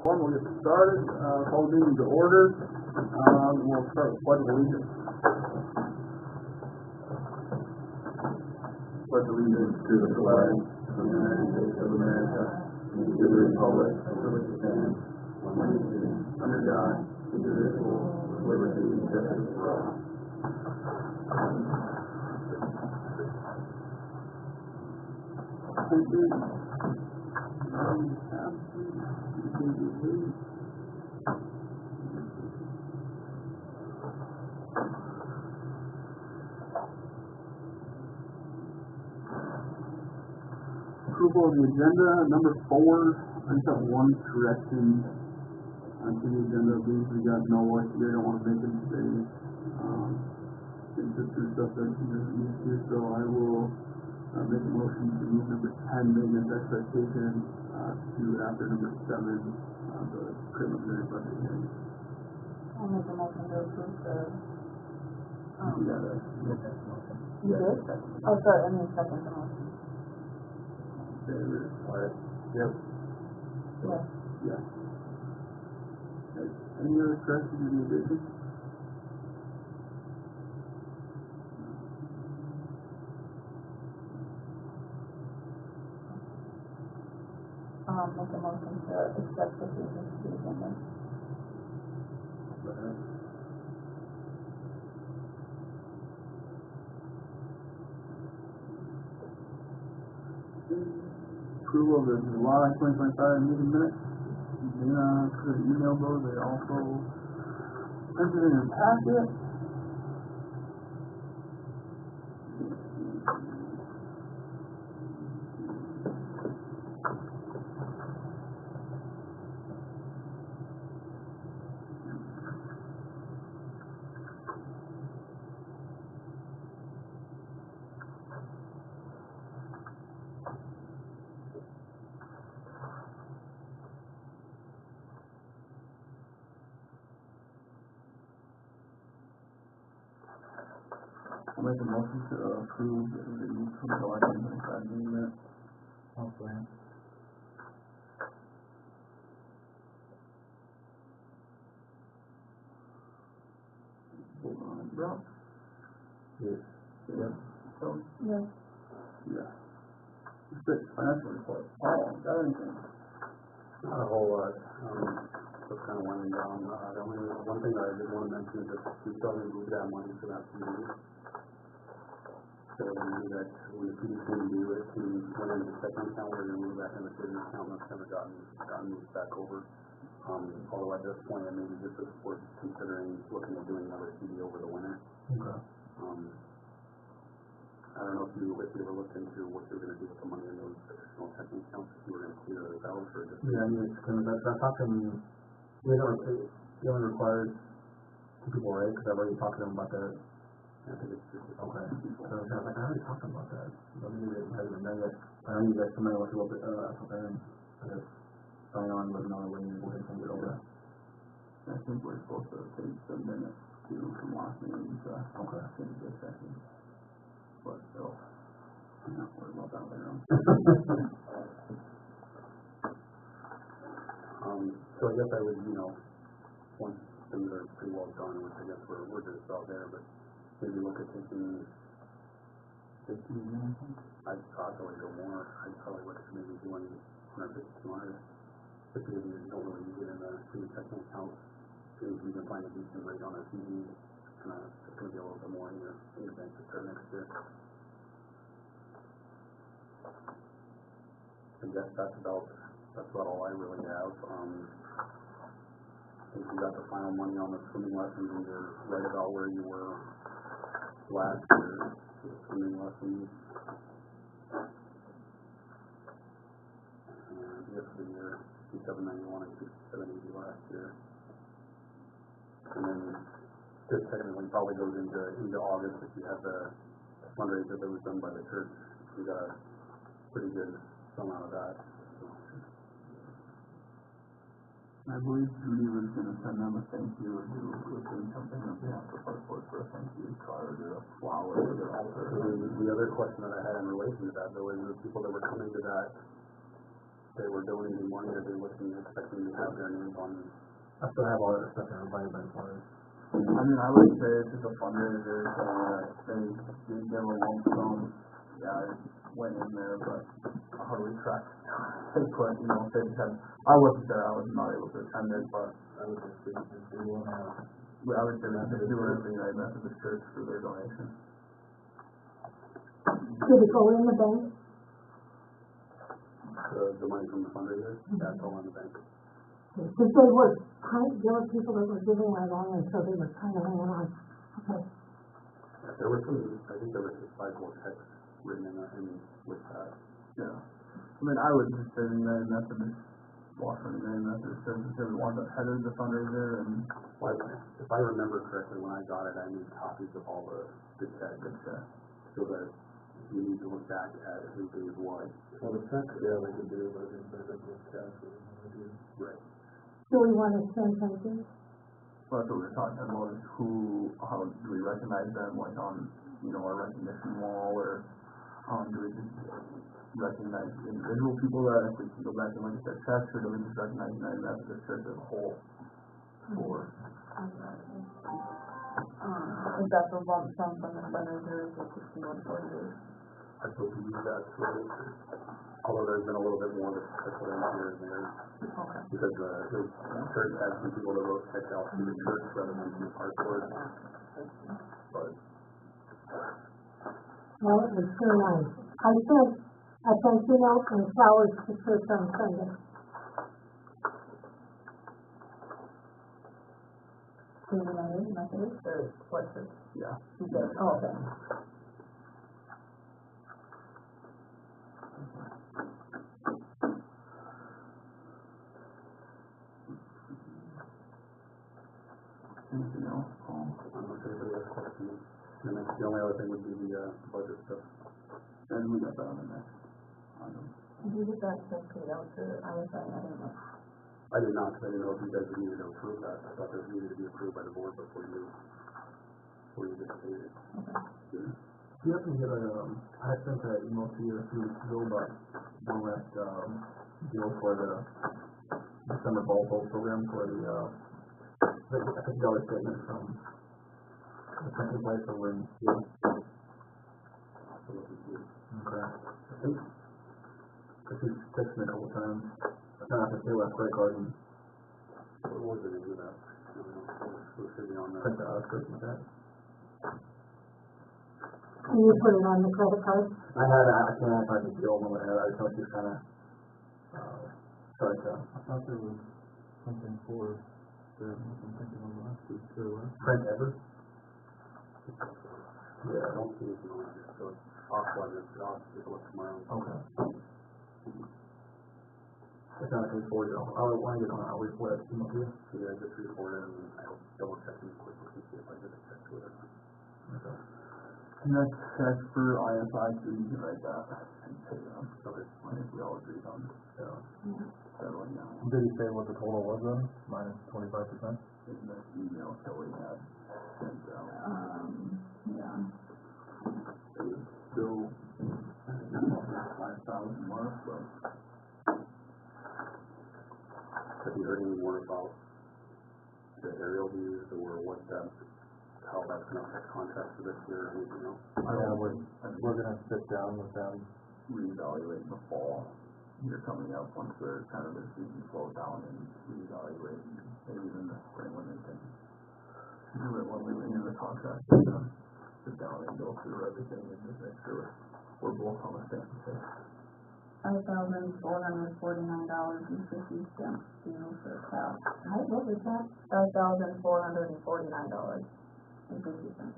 We'll get started. Call the meeting to order. We'll start with pledge of allegiance. Pledge allegiance to the flag of the United States of America and to the republic for which it stands, one nation, under God, indivisible, with liberty and justice for all. Thank you. Approval of the agenda, number 4. I just have one correction to the agenda. Please, you guys know what you don't want to make it today. It's just through stuff that you need to, so I will make a motion to move number 10, maintenance expectation, to after number 7, the preliminary budget hearing. I'll make a motion to approve the, You got it. you did? Oh, sorry, I mean second the motion. Alright. Yep. Yes. Yeah. Okay. Any other corrections or additions? Make a motion to accept the changes to the agenda. Approval of the July 2025 meeting minutes. Dana could email those. They also printed in your packet. I'll make a motion to approve the July 2025 meeting minutes. Okay. Hold on, bro. Yes. Yeah. So, Yes. yeah. Six, financial report. Oh, got anything? Not a whole lot. Just kind of winding down. The only one thing that I did want to mention is that we still haven't moved that money for that CD. So we knew that when the CD came due, it went into the second account, we're going to move back into the savings account, and that's never gotten moved back over. Although at this point, it may be just worth considering looking at doing another CD over the winter. Okay. I don't know if you ever looked into what you were going to do with the money in those additional checking accounts, if you were going to clear those out or just... Yeah, I mean, it's kind of, that's not something, we don't require two people, right? Because I've already talked to them about that. I think it's just... Okay. So I was like, I already talked to them about that. But maybe they haven't done that. I know you guys, somebody wants to go up, something and just sign on with another way and go ahead and send it over. I think we're supposed to take the minutes too from last meeting, so Okay. change this session. But still, I'm not worried about that later on. So I guess I would, once things are pretty well done, which I guess we're just about there, but maybe look at taking 15 minutes? I'd probably go more. I'd probably look at maybe doing 150, 200. Just because you don't really use it in the checking account. If you can find a decent rate on a CD, it's going to be a little bit more in your bank to start next year. I guess that's about all I really have. I think you got the final money on the swimming lessons and you're right about where you were last year for the swimming lessons. And yes, for the year, 2791 and 2780 last year. And then this technically probably goes into August if you have the fundraiser that was done by the church. We got a pretty good sum out of that. So. I believe Judy was going to send them a thank you or do something on behalf of our board for a thank you card or a flower or their altar. The other question that I had in relation to that though is the people that were coming to that they were donating money, are they expecting to have their names on? I still have all that stuff in everybody but for I mean, I would say it's just a fundraiser, so they did give a lump sum. Yeah, it went in there, but how do we track? They put, you know, they just had, I wasn't there, I was not able to attend it, but I would just do one out. I would say we should do it at the United Methodist Church for their donation. Did it go in the bank? The money from the fundraiser, that's all in the bank. Because they were there were people that were giving right on, and so they were kind of hanging on. Okay. There were some, I think there was a sizable text written with that. Yeah. I mean, I would just say the United Methodist, Washington United Methodist Church, is the one that headed the fundraiser, and Well, if I remember correctly, when I got it, I made copies of all the checks, so that you need to look back at who gave what. well, the check, yeah, they could do, but I think they're just cash, Right. Do we want to send something? well, that's what we were talking about, is how do we recognize them, like on, you know, our recognition wall, or, do we just recognize individual people that if we can go back and look at their checks, or do we just recognize United Methodist Church as a whole? Or, Is that the lump sum from the fundraiser, or $61.48? I believe that's what it is. Although there's been a little bit more that's put in here and there, Okay. because the church had some people that wrote checks out through the church rather than through Hartford. But Well, it was so nice. I sent a thank you note and flowers to church on Sunday. To the United Methodist or what church? yeah. You did? Oh, okay. Anything else, Paul? I don't know if anybody has questions. And then the only other thing would be the budget stuff. And we got that on the next item. Did you get that check paid out to, I was saying, I didn't know. I did not, because I didn't know if you guys needed to approve that. I thought that needed to be approved by the board before you get paid it. Do you happen to get I had sent an email to you a few weeks ago about one last, deal for the December ball bowl program for the $50 statement from the second place over in, yeah. So what we do. Okay. I think, because he's texted me a couple times. I kind of have to pay with a credit card and What was the name of that? I don't know. It was sitting on print that. the script with that. Can you put it on the credit card? I can't find the deal one I just know she's kind of, started to I thought there was something for the, I'm thinking of last week, too, right? print ever. Yeah, I don't see anything on here, so it's off-line, I'll take a look tomorrow. Okay. It's not a forward though. I'll want to get on, I'll report it, email to you. So yeah, just report it, and I'll double check and quickly see if I get a check to it or not. Okay. And that's check for ISI, so you can write that and pay them. So I think we all agreed on, settling that. Did he say what the total was then? Minus 25%? In the email Kelly had sent out. Yeah. It was still, I think it's about 5,000 mark, but Have you heard any more about the aerial views or what that, how that's gonna affect contracts for this year or anything else? we're gonna sit down with them, reevaluate in the fall. You're coming up once they're kind of their season slows down and reevaluate, maybe in the spring when they can do it when we renew the contract. Sit down and go through everything and just make sure we're both on the same page. $5,449.50 due for Cal. What was that? $5,449.50.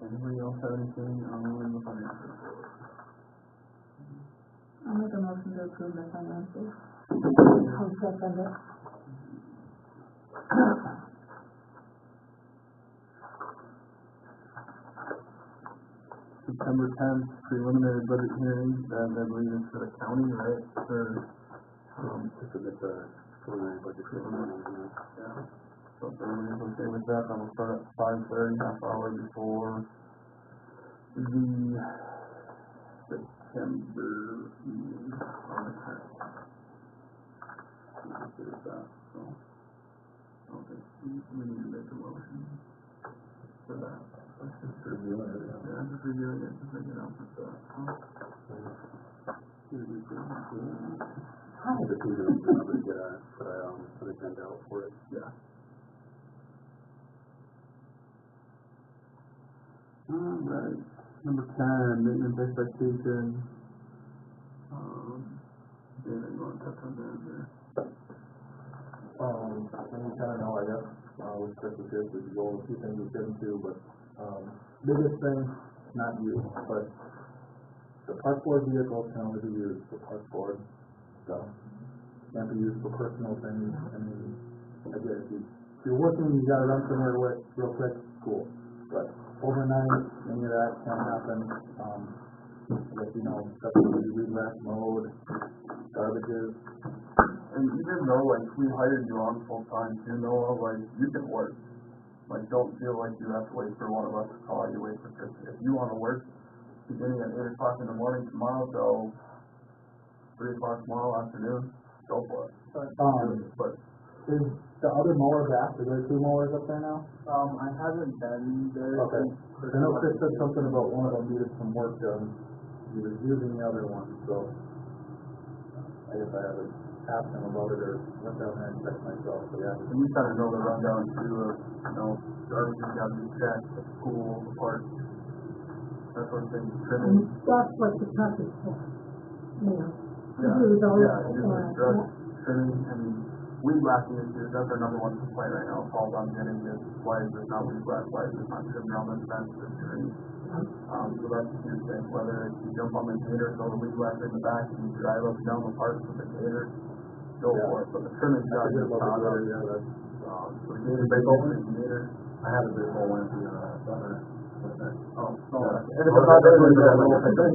Anybody else have anything on the financial report? I'll make a motion to approve the finances. I'll second it. September tenth, preliminary budget hearing, that I believe is for the county, right? For, To submit the preliminary budget for the morning, yeah. So if everybody's okay with that, then we'll start at 5:30, half hour before the September meeting on the tenth. There's that, so. I don't think we need to make a motion for that. Just reviewing it, yeah. Yeah, just reviewing it, just making out with that. Hi. The two to get an agenda out for it. Yeah. Alright, number 10, maintenance expectation. David, you wanna touch on that here? And you kinda know, I guess, with Chris is here, there's a goal, a few things we get into, but, biggest thing, not you, but the park board vehicles can only be used for park board stuff. Can't be used for personal things. I mean, again, if you're working, you gotta run somewhere real quick, cool. But overnight, any of that can happen. Like, you know, stuff that you read last mode, garbages. And even though, like, we hired you on full-time too, Noah, like, you can work. Like, don't feel like you have to wait for one of us to call you, wait for Chris. If you wanna work, beginning at 8 o'clock in the morning tomorrow till 3 o'clock tomorrow afternoon, go for it. But Is the other mower back? Is there two mowers up there now? I haven't been there. Okay. I know Chris said something about one of them needed some work done. He was using the other one, so I guess I haven't asked him about it or went down there and checked myself, but yeah. And you kind of know the rundown too of, you know, garbage has got to be checked, the school, the park, that sort of thing, trimming. And that's what the truck is for, you know. Yeah, Do those, yeah, usually drug, yeah. trimming, and weed whacking is, that's our number one complaint right now, Paul's on getting is, why is this not weed whacked, why is this not trimmed around this fence, this tree? So that's a huge thing, whether you jump on the gator, throw the weed whacker in the back, and you drive up and down the park with the gator, go Yeah. for it, but the trimming's got to be found out. Yeah, that's, So the gator, basically, the gator. I have a big hole in the, summer. Oh, no, Yeah. and if it's not there, then you got a little pickup.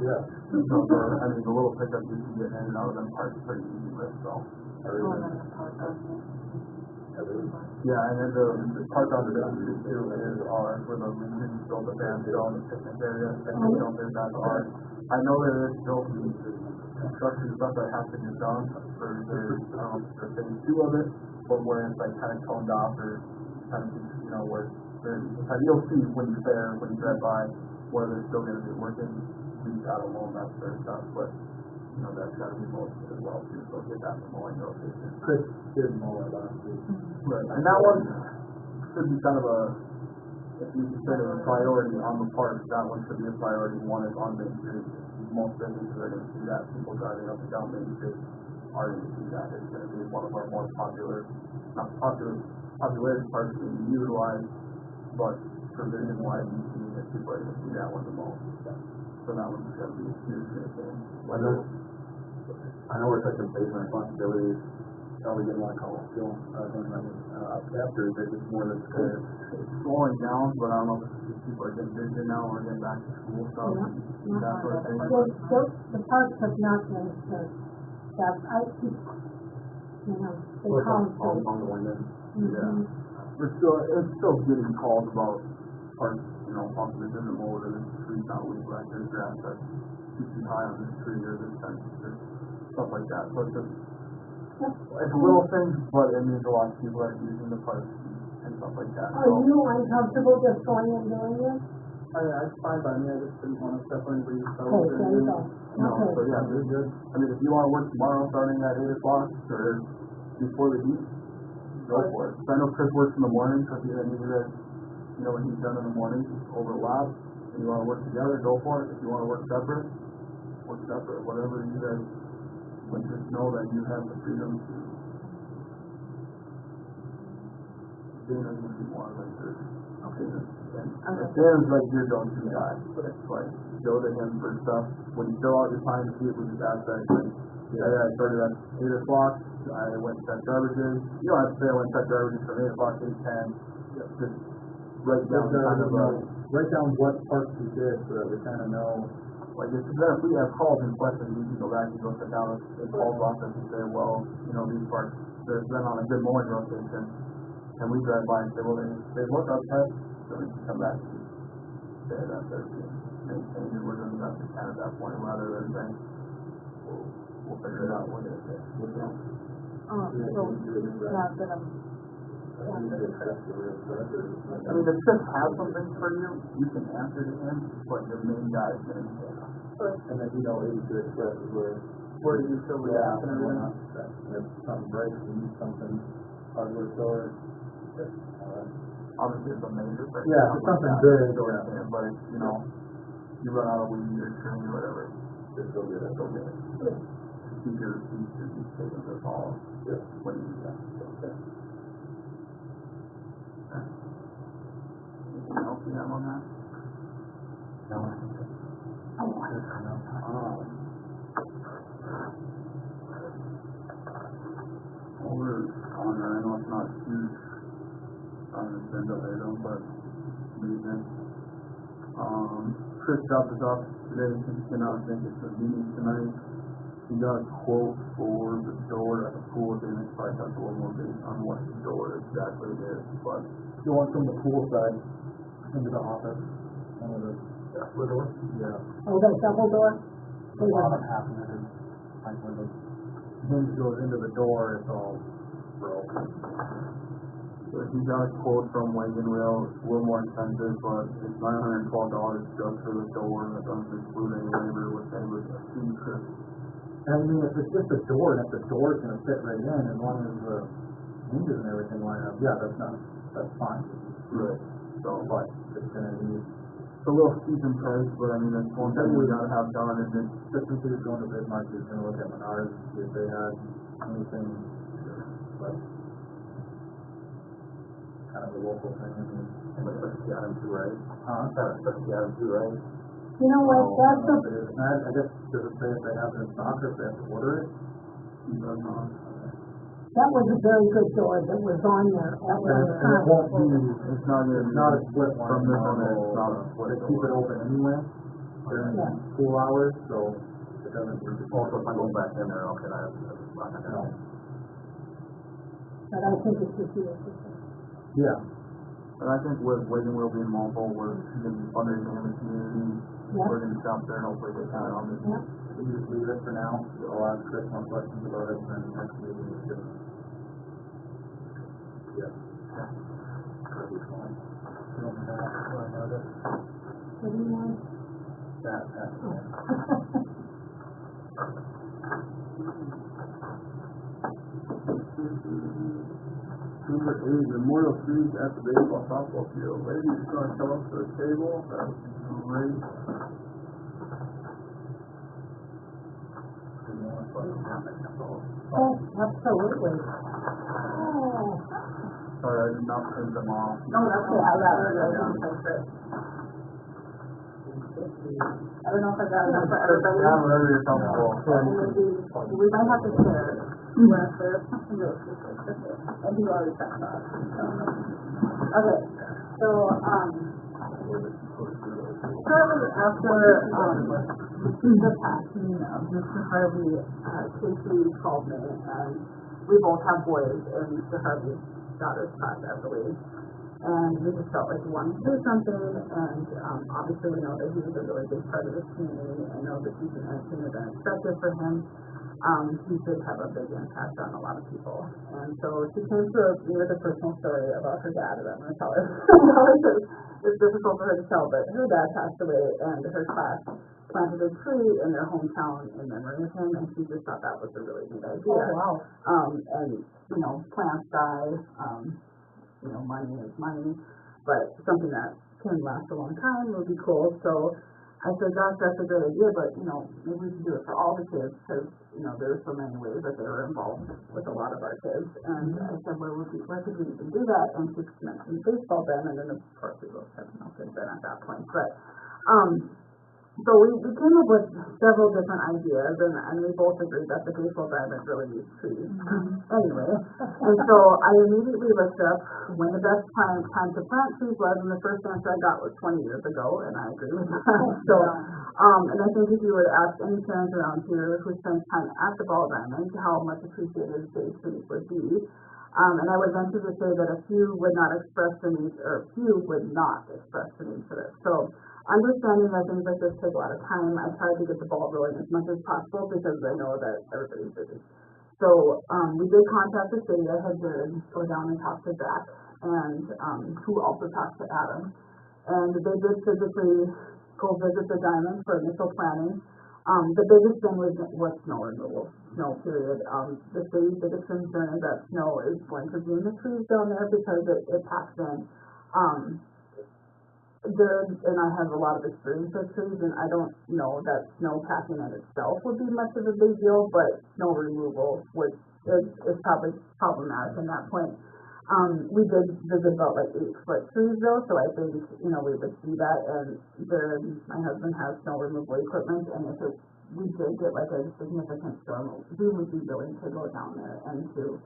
Yeah. So I mean, the little pickup you can get in and out of them parks pretty easy with, so. Yeah, and then the park on the street too is ours, where the Legion built the bandstand, the picnic area, and we don't think that's ours. I know there is still some construction stuff that has to get done for phase 2 of it, but where it's like kind of toned off or kind of, you know, where there's, you'll see when you're there, when you drive by, where they're still gonna be working, we've got to mow that sort of stuff, but, you know, that's gotta be mowed as well too, so get that mowing rotation. Chris did mow it last week. Right, and that one should be kind of a, if you consider a priority on the park, that one should be a priority. One is on Main Street. Most businesses are gonna see that, people driving up and down Main Street are gonna see that. It's gonna be one of our more popularity parks being utilized, but for vision wise, you see that people are gonna see that one the most. So that one's gonna be a huge thing. I know we're touching base on responsibilities, probably getting a lot of calls still, after, but it's more than fair. It's slowing down, but I don't know if people are getting busier now or getting back to school stuff, that sort of thing. The parks have not been, that I keep, you know, they call them. On the window. Yeah. It's still getting calls about parks, you know, possibly different mold or this tree's not weed black, there's grass that's too high on this tree or this fence, or stuff like that. So it's just, it's little things, but it means a lot to people that are using the park and stuff like that. Are you uncomfortable just going and doing it? That's fine by me, I just didn't want to step on anybody's toes. Okay, there you go. No, Okay. so yeah, they're good. I mean, if you want to work tomorrow starting at 8 o'clock or before the heat, go for it. So I know Chris works in the morning, so if you need to, you know, when he's done in the morning, overlap, and you want to work together, go for it. If you want to work separate, whatever you guys, but just know that you have the freedom to. Dana's gonna be more like your, and Dana's like your go-to guy, but it's like, go to him for stuff, when you fill out your time to see if we just ask that, like, yeah, I started at 8 o'clock, I went to check garbages, you don't have to say I went to check garbages from 8 o'clock to 8:10, just write down kind of a write down what parts we did so that we kinda know, like, if we have calls and questions, we can go back and go sit down in Paul's office and say, well, you know, these parts, there's been on a good mowing rotation, and we drive by and say, well, they look okay, so we can come back and say that they're being maintained, and we're doing nothing kind of at that point, rather than saying, we'll figure it out, we'll get it fixed. So, yeah, but, I mean, if Chris has something for you, you can answer to him, but your main guy is gonna be there. And then, you know, 82 Express is where you fill the gap and everything. If something breaks, you need something, hardware store. Obviously, it's a major break. Yeah, it's something big, yeah. But if, you know, you run out of weed or tree or whatever, just go get it, go get it. Keep your taking the call, just when you do that. Okay. Anything else you have on that? No. Over on there, I know it's not huge on the agenda item, but maintenance. Chris dropped us off today, since he cannot make it to the meeting tonight. He got a quote for the door at the pool, and it's probably got a little more based on what the door exactly is, but Going from the pool side into the office, one of the door? Yeah. oh, that double door? The bottom half of it is, like, where the hinge goes into the door, it's all broke. so he got a quote from Wagon Wheel. It's a little more expensive, but it's $912 just for the door, that doesn't include any labor, which I would assume Chris. And I mean, if it's just a door, and if the door's gonna fit right in, as long as the hinges and everything line up, yeah, that's fine. Right. So, but it's gonna need, It's a little steep in price, but I mean, that's one thing we gotta have done, and it's just since he was going to Bismarck, he was gonna look at Menards, see if they had anything, but kind of a local thing, and it's like Seattle too, right? That's Seattle too, right? You know what, that's the, I guess, does it say if they have it in stock, or if they have to order it? that was a very good door that was on there at one And it time. won't be, it's not gonna it's not a split one. from this one, it's not a split. They keep it open anyway during Yeah. school hours, so it doesn't. Also, if I go back in there, okay, I'm not gonna know. But I think it should be a system. Yeah. And I think with Wagon Wheel being mobile, we're gonna be fundraising in the community, Yeah. we're gonna shop there, and hopefully they kind of, Yeah. We just leave it for now. I'll ask Chris more questions about it, and then next meeting we should. Yeah. That'll be fine. You don't know that? What do you want? That. Number 8, Memorial Series at the baseball softball field. Ladies, you're gonna come up to the table, that would be great. Oh, absolutely. Oh. Sorry, I did not print them off. No, that's okay, I got it. I don't know if I got enough for everybody. Yeah, whatever you're comfortable. We might have to share it. And you already said that. Okay, so, shortly after, the passing of Mr. Harvey, Casey called me, and we both have boys, and Mr. Harvey's daughter's passed, I believe. And we just felt like we wanted to do something, and obviously we know that he was a really big part of this community. I know that these events have been expected for him. He did have a big impact on a lot of people. And so she came to me with a personal story about her dad, and I'm going to tell her. Because it's difficult for her to tell, but her dad passed away, and her class planted a tree in their hometown in memory of him, and she just thought that was a really neat idea. Oh, wow. And, you know, plants die, you know, money is money, but something that can last a long time would be cool. So I said, gosh, that's a great idea, but, you know, maybe we should do it for all the kids, because, you know, there's so many ways that they were involved with a lot of our kids. And I said, where could we even do that? And she mentioned baseball then, and then of course we both had no kids then at that point. But So we came up with several different ideas, and we both agreed that the baseball diamond really needs trees. Anyway, and so I immediately looked up when the best time to plant trees was, and the first answer I got was 20 years ago, and I agree with that. So, and I think if you were to ask any parents around here who spends time at the ball diamond how much appreciated shade trees would be, and I would venture to say that a few would not express the need, or few would not express the need for this. So, understanding that things like this take a lot of time, I tried to get the ball rolling as much as possible because I know that everybody's busy. So we did contact the city. I had Jared go down and talk to Zach, and who also talked to Adam. And they did physically go visit the diamond for initial planning. The biggest thing was snow removal, snow period. The city's biggest concern is that snow is going to ruin the trees down there because it packs in. Jared and I have a lot of experience with trees, and I don't know that snow packing in itself would be much of a big deal, but snow removal is probably problematic in that point. We did visit about like 8-foot trees though, so I think, we would see that, and Jared, my husband, has snow removal equipment, and if we did get like a significant storm, we would be willing to go down there and to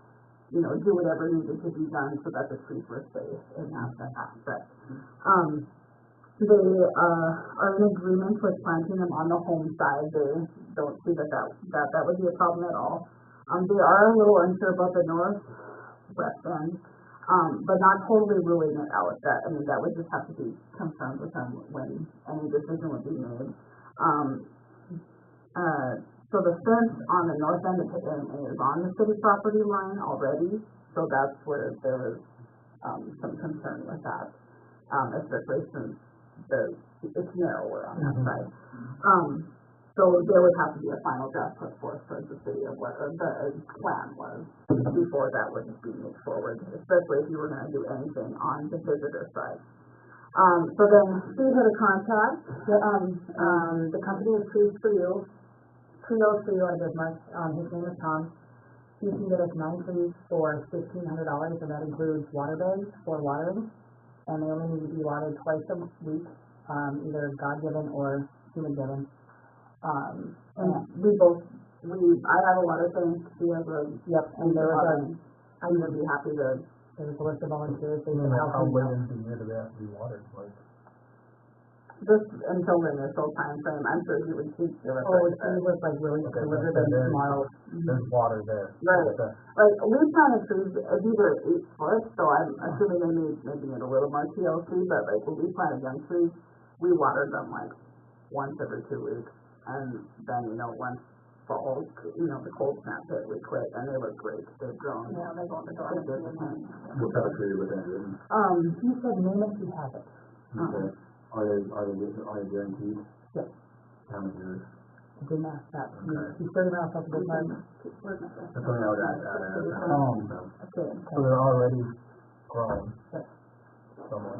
do whatever needed to be done so that the trees were safe in that aspect. They are in agreement with planting them on the home side. They don't see that would be a problem at all. They are a little unsure about the northwest end, but not totally ruling it out. That would just have to be confirmed with them when any decision would be made. So the fence on the north end is on the city property line already, so that's where there was some concern with that, especially since it's narrower on that side. So there would have to be a final draft put forth towards the city of what the plan was before that would be moved forward, especially if you were going to do anything on the visitor side. So then Steve had a contact. The company is Trees for You. Kudos for you, I did much. His name is Tom. He can get us 9 trees for $1,500, and that includes water bags for watering. And they only need to be watered twice a week, either God-given or human-given. And I have a water tank. He has a, and there was I would be happy to, there was a list of volunteers. They can help How me late out. into the year do they have to be watered? Like, Just until the initial time frame. I'm sure he would keep the record. Oh, he was like willing to Okay, deliver so them there's- tomorrow. there's water there. Right. Okay. Like, we planted trees, these are 8 foot, so I'm assuming they maybe need a little more TLC, but like when we planted young trees, we watered them like once every 2 weeks. And then, once fall, the cold snap hit, we quit, and they look great. They've grown. Yeah, they go in the door. What type of tree would that be? He said name it, he has it. Okay. Are they guaranteed? Yes. How many years? I didn't ask that. Okay. He's 30 miles off the park. That's something I would ask. Okay. So they're already growing Yes. somewhere.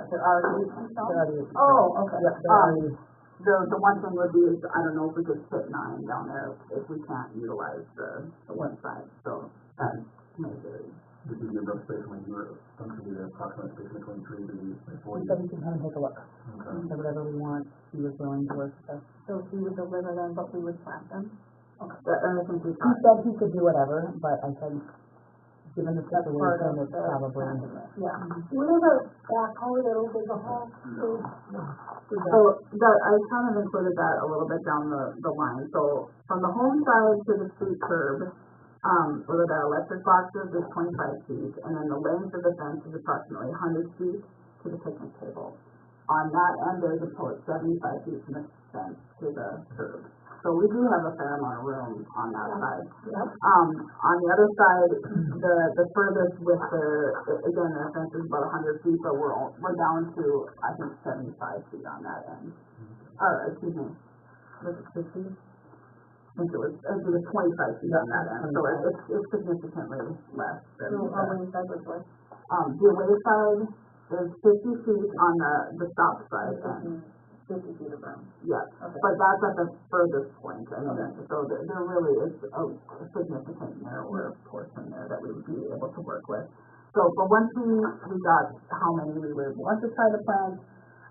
They're already. Oh, okay. Yep, they're already. The one thing would be is, I don't know if we could fit 9 down there if we can't utilize the one side, so that may vary. This is your rough space when you were functionally the approximate space between trees and you, like 40. He said we can come and take a look. Okay. So whatever we want, he was willing to work with us. So he would deliver them, but we would plant them? Okay. And I think we thought. He said he could do whatever, but I said, given the situation, it's probably. Yeah. We have a backhoe that'll dig a hole through. So that, I kind of included that a little bit down the line. So from the home side to the street curb, where the electric boxes is 25 feet, and then the length of the fence is approximately 100 feet to the picnic table. On that end, there's a post 75 feet from the fence to the curb. So we do have a fair amount of room on that side. Yep. On the other side, the furthest with again, the fence is about 100 feet, but we're down to, I think, 75 feet on that end. Excuse me, was it 50? I think it was 25 feet on that end, so it's significantly less than. So our way side was what? The away side is 50 feet on the stop side end. 50 feet of room. Yes, Okay. but that's at the furthest point, so there really is a significant narrower portion there that we would be able to work with. So, but once we got how many we would want to try to plant,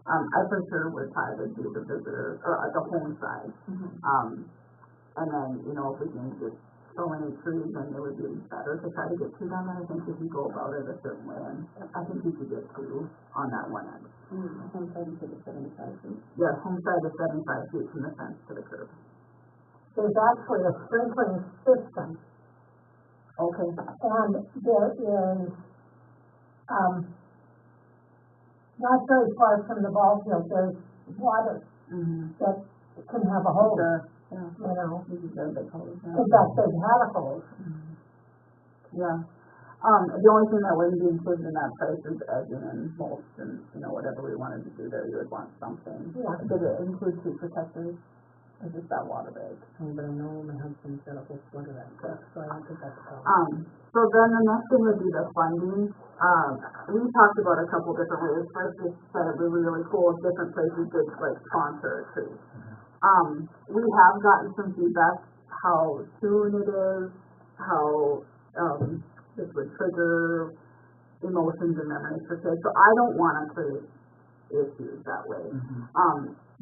I for sure would try to do the visitor, or the home side. And then, you know, if we can get so many trees, then it would be better to try to get two down there. I think if you go about it a certain way, and I think you could get two on that one end. Home side to the 75 feet. Yeah, home side is 75 feet from the fence to the curb. There's actually a sprinkling system, Okay. and there is, not very far from the ball field, there's water that can have a hole, you know, in fact, they've had a hole. Yeah. The only thing that wouldn't be included in that price is edging and mulch and, you know, whatever we wanted to do there, you would want something. Yeah. Did it include tree protectors? Or just that water bag? But I know my husband set up a sweater that, so I don't think that's a problem. So then the next thing would be the funding. We talked about a couple different ways. First, we said it would be really cool if different places did like sponsor a tree. We have gotten some feedback how soon it is, how this would trigger emotions and memories for kids. So I don't want to create issues that way.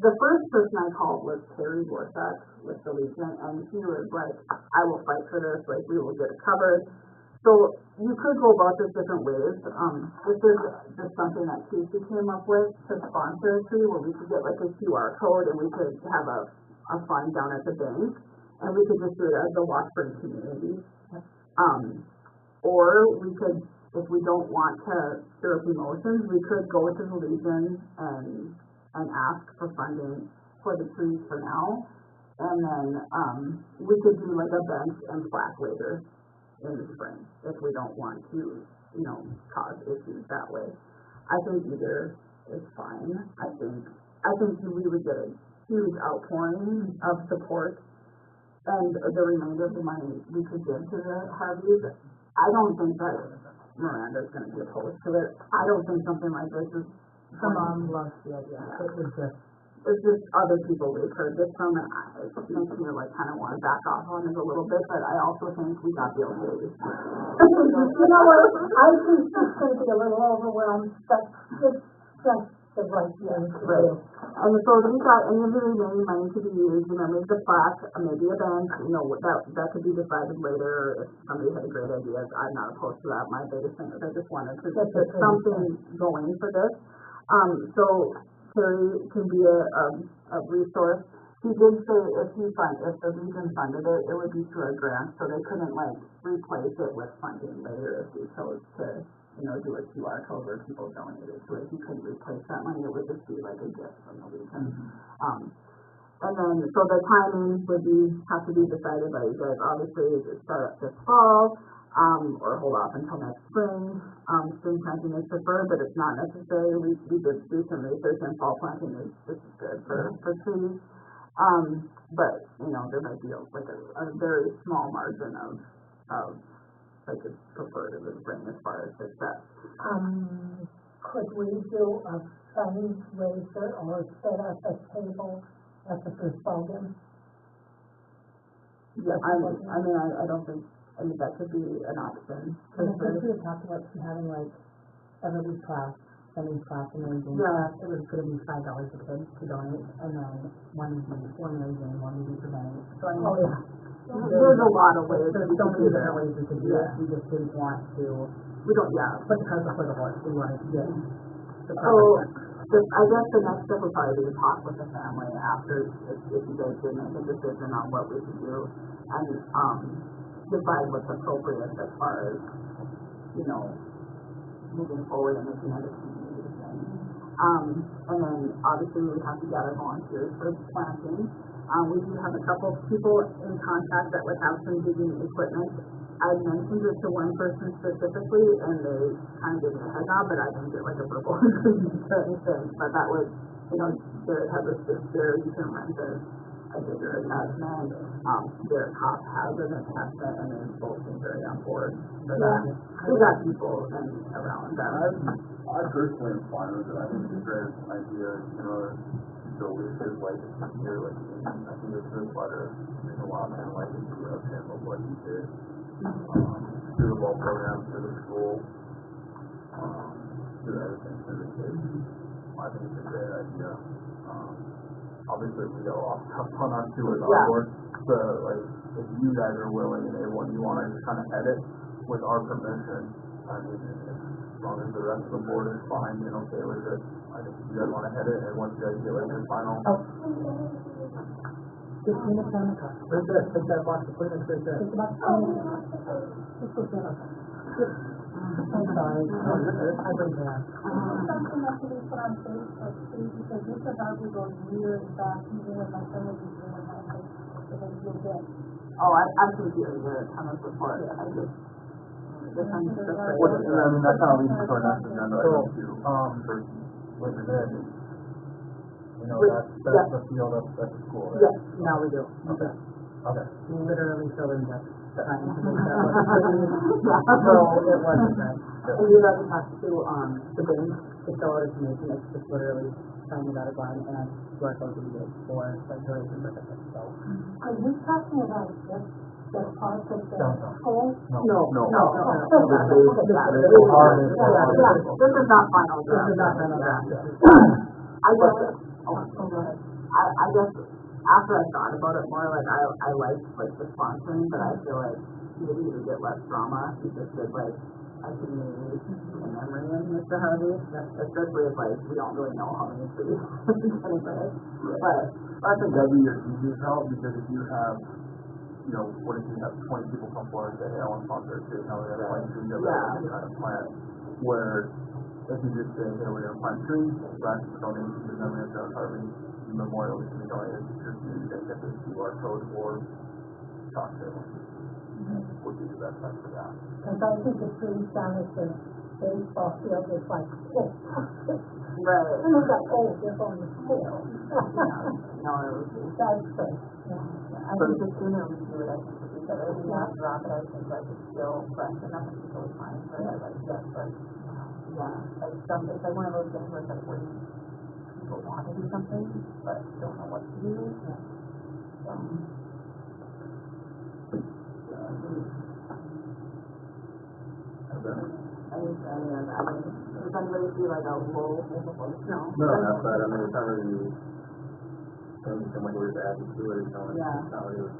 The first person I called was Terry Gorsuch with the Legion, and he was like, I will fight for this, like, we will get it covered. So you could go about this different ways. This is just something that Casey came up with to sponsor a tree, where we could get like a QR code and we could have a fund down at the bank, and we could just do it as the Washburn community. Or we could, if we don't want to stir up emotions, we could go to the Legion and ask for funding for the trees for now, and then we could do like a bench and plaque later in the spring if we don't want to, you know, cause issues that way. I think either is fine. I think we would get a huge outpouring of support, and the remainder of the money we could give to the Harveys. I don't think that Miranda's going to be opposed to it. I don't think something like this is. The mom loves the idea. It's just other people we've heard this from, and it makes me like kind of want to back off on it a little bit, but I also think we got the okay. You know what, I think she's gonna be a little overwhelmed, but it's just the right thing to do. And so we got any of the remaining money to be used, you know, maybe the plaque, maybe a bench, you know, that could be decided later if somebody had a great idea. I'm not opposed to that. My biggest thing is I just wanted to get something going for this. So Terry can be a resource. He did say if the Legion funded it, it would be through a grant, so they couldn't like replace it with funding later if we chose to, you know, do a QR code where people donated to it. He couldn't replace that money, it would just be like a gift from the Legion. And then, so the timing would have to be decided by you guys. Obviously, it start up this fall, or hold off until next spring. Spring planting is preferred, but it's not necessary. We did do some research, and fall planting is good for trees. But, you know, there might be a very small margin of like it's preferred in the spring as far as success. Could we do a fundraiser or set up a table at the first ball game? Yeah, I don't think, that could be an option. I think we had talked about having like every class, sending class and raising. Yeah. It was gonna be $5 a kid to donate, and then one raising, one presenting. So I mean, There's a lot of ways. There's so many different ways we could do it. We just didn't want to. We don't, yeah. Put the cart before the horse. We wanted to get. I guess the next step would probably be to talk with the family after, if you guys did make a decision on what we should do, and decide what's appropriate as far as, you know, moving forward and making it a community thing. And then obviously we have to gather volunteers for planting. We do have a couple people in contact that would have some digging equipment. I mentioned it to one person specifically, and they kind of gave me a head nod, but I didn't get like a verbal agreement or anything. But that was, you know, Jared has a sister, you can rent a digger attachment. Derek Hoff has an attachment, and they both seem very on board for that. We got people around that. I personally am fine with it. I think it's a great idea, you know, to leave his legacy here, like, I think it's his letter, there's a lot of legacy of him, of what he did. Through the ball program, through the school, through everything, through the kids. I think it's a great idea. Obviously, we got a lot of stuff on our too with Yeah. our work, so, like, if you guys are willing and able, and you wanna just kinda edit with our permission, I mean, as long as the rest of the board is fine and okay with it, I think if you guys wanna edit, and once you guys get like your final. Just minutes on the clock. Right there, take that box, put it right there. It's about 20 minutes. This is it. I'm sorry. I bring it up. Something that can be put on Facebook too, because this is how we go years back, even with my son was doing my house, so then you'll get. Oh, I can do your comments before, I just. This one's just like. What, I mean, that kinda leads to our next agenda item too, for, with the community. You know, With- that's the field at the school, right? Yes, now we do. Okay, okay. Literally filling the time to make that No, it wasn't that. And you already talked to, The bank, the dollar information, it's just literally signing the dotted line and QR code to be for circulation purposes, so. Are you talking about the part of the Downtown. school? No. No. This is not final draft. This is not final draft. I guess, I guess, after I thought about it more, like, I liked, like, the sponsoring, but I feel like maybe we get less drama, if we just did, like, a community in memory of Mr. Harvey, especially if, like, we don't really know how many trees he's gonna put. But, I think that'd be your easiest help, because if you have, you know, what if you have 20 people come forward and say, hey, I want to sponsor a tree, now we have like trees that we're trying to plant, where if you just say, hey, we're gonna plant trees, that's the donation to memory of John Harvey, memorial is gonna be donated to your community, then get this QR code or talk to them. Would be the best time for that. Because I think the trees down at the baseball field is like, oh, right, and it's like, oh, they're on the scale. no, it was, That's good, yeah. I think the sooner we do it, I think we get it, we not drop it, I think like it's still fresh enough, and people will find it, I like that, but, yeah, it's like one of those things where it's like, where people want to do something, but don't know what to do. Does anybody see like a low? No. No, that's that, I mean, it's not really, someone who is adding to it, it's not, Yeah. it's not really.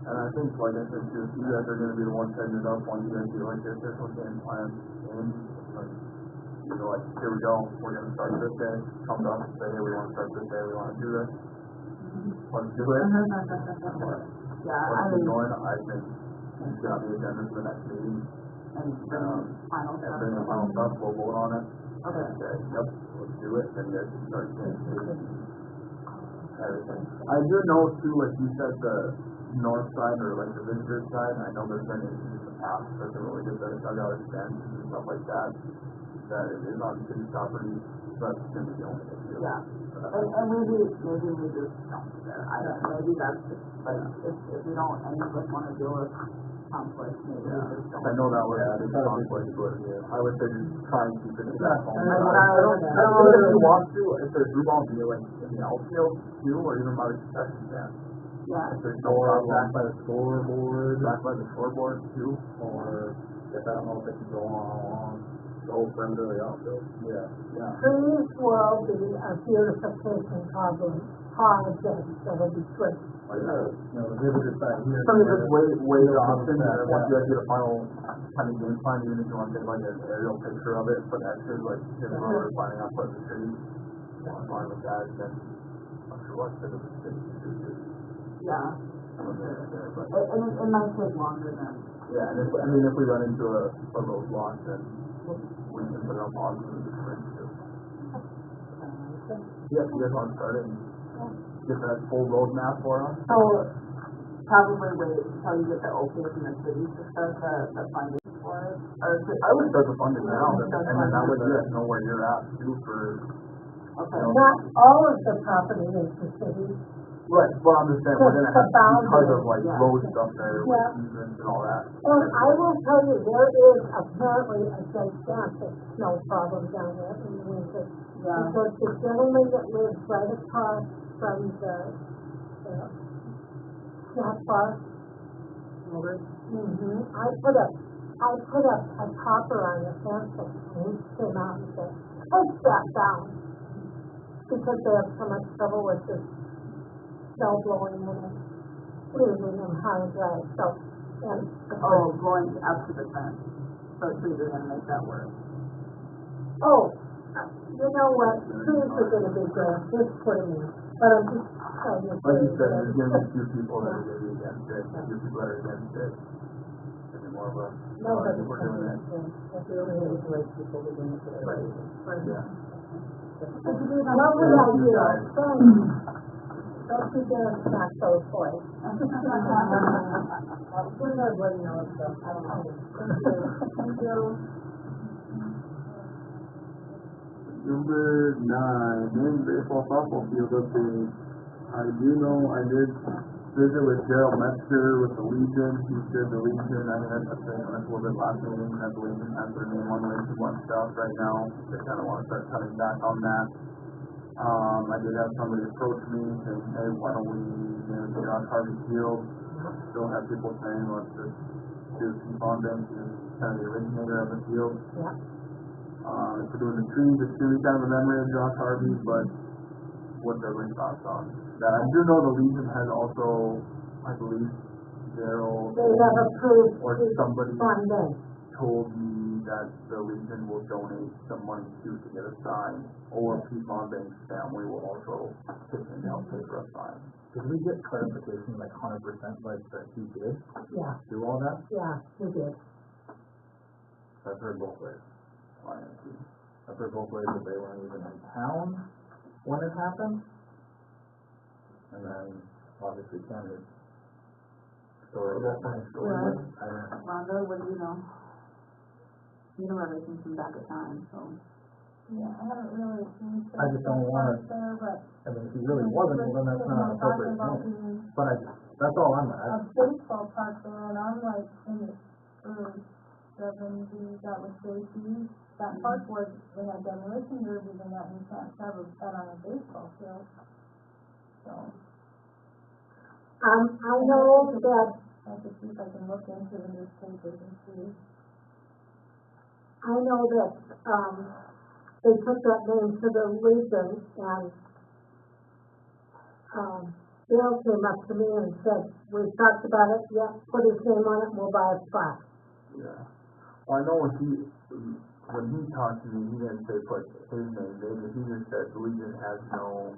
And I think, like I said, too, you guys are gonna be the ones setting it up, once you guys do like your official game plan, and, like, you're like, here we go, we're gonna start this day, come to us and say, hey, we wanna start this day, we wanna do this. Let's do it. Yeah, I Once mean, we're going, I think, we've got the agenda for the next meeting, and final and stuff. bring the final stuff, we'll vote on it. Okay. Okay, yep, let's do it, and you guys can start saying everything. I do know too, like you said, the north side or like the visitor side, I know there's been issues in the past, there's a really good dugout expansions and stuff like that, that it is on city property, so that's gonna be the only issue. Yeah. And maybe we just don't do that. I don't, maybe that's just, but if we don't, any of us wanna deal with conflict, maybe we just don't. I know that was a big conflict, but I would say just try and keep it to that home. I I don't know if you want to, if there's room out here, like in the outfield too, or even by the concession stand. Yeah. If there's no problem. Back by the scoreboard. Back by the scoreboard too, or if I don't know if it can go on the whole perimeter of the outfield. Yeah, yeah. Trees will be a beautification project, that'll be great. Like, you know, the visitor side here. Some of this way options, Yeah. once you guys get a final kind of game plan, even if you want to take like an aerial picture of it, put extras, like, here's where we're planning on putting the trees, I'm fine with that, then I'm sure what, the city can do too. Yeah. Some of it there, but, It might take longer than. yeah, and if, I mean, if we run into a roadblock, then we can put it on pause and the spring too. Yeah, you guys want to start it and get that full roadmap for us? So, probably wait until you get the okay from the city to start the funding for it, or to. I would start the funding now, and then that way you guys know where you're at too for, Okay. Not all of the property is the city, right, well, I'm just saying, we're gonna have, because of like Yeah. road stuff there, with Yeah. easements and all that. and I will tell you, there is apparently a gigantic snow problem down there in the winter. Yeah. Because the gentleman that lives right across from the snack bar, I put up a topper on the fence, and he came out and said, take that down. because they have so much trouble with this snow blowing and freezing and high and dry, so, and. Oh, going up to the fence, so trees are gonna make that work. Oh, you know what, trees are gonna be good, just put them in, but I'm just telling you. Like you said, there's gonna be a few people that are gonna be against it, a few people that are against it. Maybe more of a, Nobody's we're doing it. If you only have the right people to do it. Right. Yeah. Lovely idea, thanks. Don't you dare smack those boys. We're not letting know it's stuff. Thank you. Number 9, men's baseball softball field update. I do know I did visit with Gerald Metzger with the Legion. He said the Legion, I mean, that's a little bit last meeting, that the Legion has their name on way too much stuff right now. They kind of want to start cutting back on that. I did have somebody approach me saying, hey, why don't we name it Josh Harvey Field? Still have people saying, let's just do Pete Bonbank, who's kind of the originator of the field. Yeah. If we're doing the trees, it's going to be kind of a memory of Josh Harvey, but what's everybody's thoughts on that? I do know the Legion has also, I believe, Daryl They have approved or somebody funding. told me that the Legion will donate some money to get a sign, or Pete Bonbank's family will also pitch in to help pay for a sign. Did we get clarification like 100% like that he did Yeah, do all that? yeah, he did. I've heard both ways. I've heard both ways that they weren't even in town when it happened. And then obviously Canada's story, that funny story. Right. I don't know. Rhonda, what do you know? You know everything from back of time, so. Yeah, I haven't really seen. I just don't wanna- There, but. I mean, if he really wasn't, well then that's not an appropriate thing. But that's all I'm at. A baseball park there, and I'm like in the early 70s, that was JP. That park was, they had demolition derbies and that, and you can't have that on a baseball field. So, I know that, I have to see if I can look into the newspapers and see. I know that, they took that name to the Legion and, Bill came up to me and said, we talked about it, yeah, put his name on it, we'll buy a spot. Yeah. Well, I know when he talked to me, he didn't say put his name, he just said the Legion has no,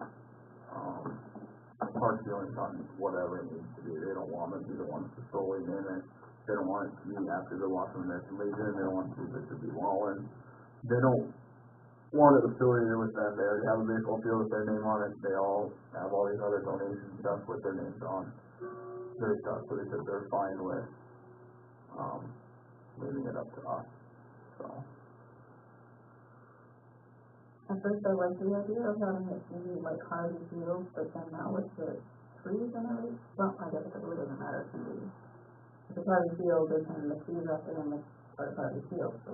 hard feelings on whatever it needs to be. They don't want to be the ones to solely name it. They don't want it to be after the Washington American Legion. They don't want it to be Victor B. Wallen. They don't want it affiliated with them. They already have a baseball field with their name on it. They all have all these other donation stuff with their names on their stuff. So they said they're fine with leaving it up to us. So. At first I liked the idea of having it be like Harvey Field, but then now with the trees and everything, well, I guess it really doesn't matter to me. If it's Harvey Field, they can the trees up there and it's part of Harvey Field, so.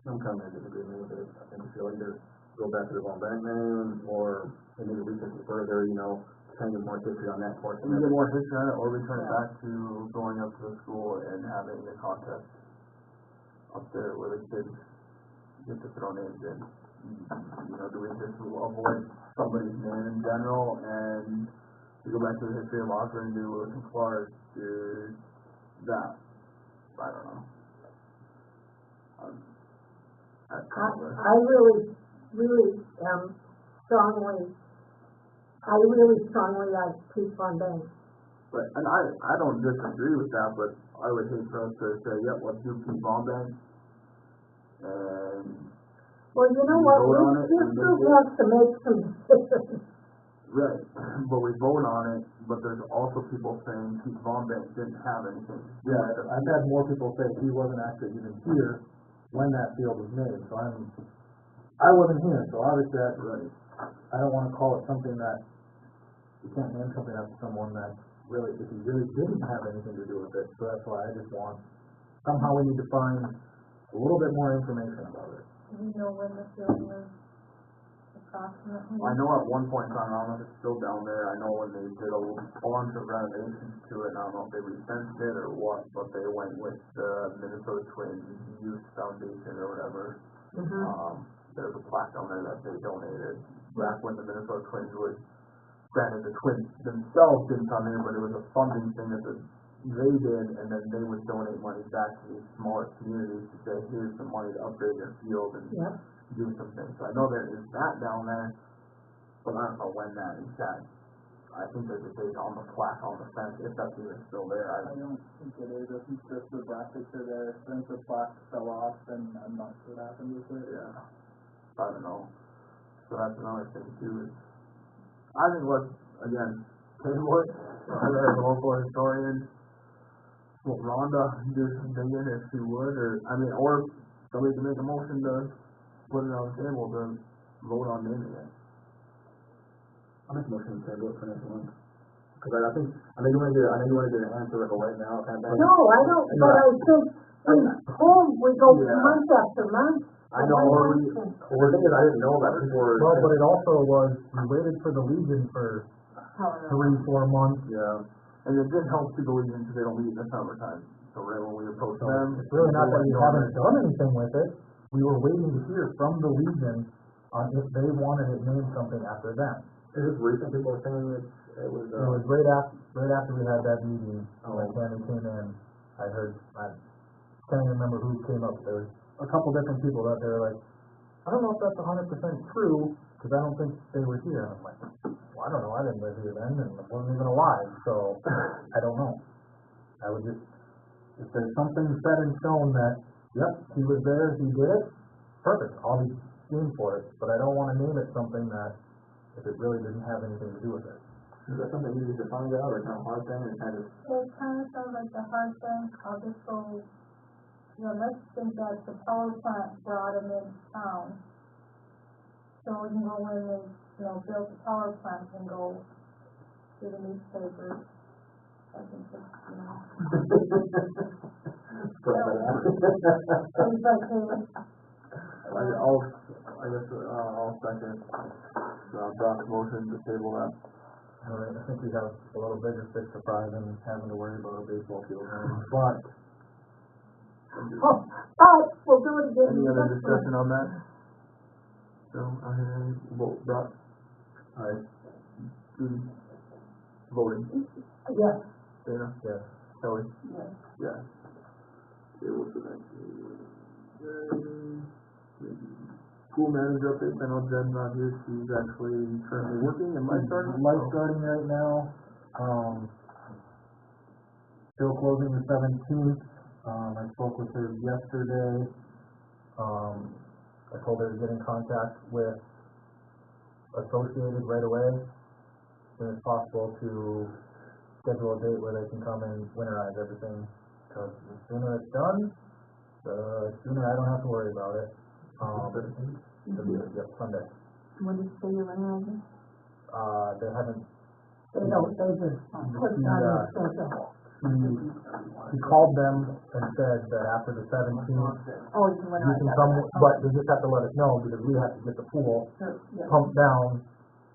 I'm kind of in disagreement with it. I think we feel like either go back to the Von Bank name, or we need to research it further, kind of get more history on that portion. We get more history on it, or we turn it back to going up to the school and having a contest up there where the kids get to throw names in. Do we just avoid somebody's name in general, and we go back to the history of Locker and do Lewis and Clark, do that? I don't know. I really strongly like Pete Bonbank. But, and I don't disagree with that, but I would hate for us to say, yep, let's do Pete Bonbank. And Well, you know what, vote on it this and group make it- has to make some decisions. right, but we vote on it, but there's also people saying Pete Bonbank didn't have anything. to do with it. I've had more people say he wasn't actually even here when that field was made, so I wasn't here, so obviously Right. I don't wanna call it something that, you can't name something after someone that really, if he really didn't have anything to do with it, so that's why I just want, somehow we need to find a little bit more information about it. Do you know when the field was approximately? I know at one point in time, I don't know if it's still down there, I know when they did a bunch of renovations to it, and I don't know if they refenced it or what, but they went with the Minnesota Twins Youth Foundation or whatever. there's a plaque down there that they donated back when the Minnesota Twins would, granted the Twins themselves didn't come in, but it was a funding thing that they did, and then they would donate money back to these smaller communities to say, here's some money to upgrade their field and Yep. do some things. So I know there is that down there, but I don't know when that is that. I think there's a date on the plaque on the fence, if that's even still there. I don't think it is, I think just the brackets are there, since the plaque fell off, and I'm not sure what happened with it. Yeah. I don't know. So that's another thing too. Is I think let's, again, table it, as a local historian, well, Rhonda do some digging if she would, or somebody can make a motion to put it on the table to vote on naming it. I'll make a motion to table it for next month. Cause I know you wanna get an answer like right now, kind of thing. No, I don't, but I think we go month after month. I know, the thing is, I didn't know that people were. Well, but it also was, we waited for the Legion for 3-4 months. Yeah. And it did help to the Legion because they don't meet in the summertime. So right when we approached them. It's really not that we haven't done anything with it, we were waiting to hear from the Legion on if they wanted it named something after them. Is this recent, people are saying it was, It was right after we had that meeting, when Tammy came in, I can't even remember who came up, there was a couple different people that they were like, I don't know if that's 100% true, because I don't think they were here, and I'm like, well, I don't know, I didn't live here then, and I wasn't even alive, so, I don't know. I would just, if there's something set in stone that, yep, he was there, he did it, perfect, I'll be game for it, but I don't wanna name it something that, if it really didn't have anything to do with it. is that something easy to find out, or kind of hard thing, or kind of? It kind of sounds like the hard thing, I'll just go, let's think that the power plant brought them in town. So we can go in and, build the power plant and go to the newspapers. I think that's, things like that. I'll second, Brock's motion to table that. All right, I think we have a little bigger fish to fry than having to worry about a baseball field, but We'll do it again. Any other discussion on that? So, I hear, vote, Brock? Aye. Judy? Voting? Yes. Dana? yes. Kelly? Yes. Yeah. Okay, what's the next one? School manager update, I know Jen's not here, she's actually currently working in lifeguarding. Lifeguarding right now, still closing the 17th, I spoke with her yesterday, I told her to get in contact with Associated right away, as soon as possible to schedule a date where they can come and winterize everything, because the sooner it's done, the sooner I don't have to worry about it. Sunday. When did you say you're running? They haven't, They don't, they just put it on the schedule. he called them and said that after the 17th, Oh, you can run you can come, but they just have to let us know, because we have to get the pool pumped down,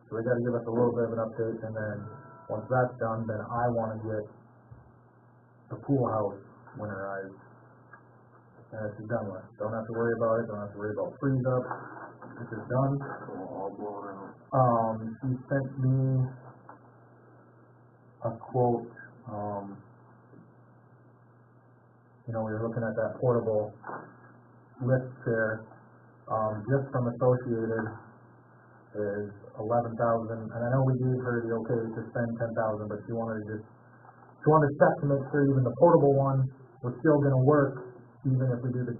so they gotta give us a little bit of an update, and then, once that's done, then I wanna get the pool house winterized. And it's done with, don't have to worry about it, don't have to worry about freeze up, it's just done. All blown out. He sent me a quote, we were looking at that portable lift chair, just from Associated is 11,000, and I know we gave her the okay to spend 10,000, but she wanted to check to make sure even the portable one was still gonna work, even if we do the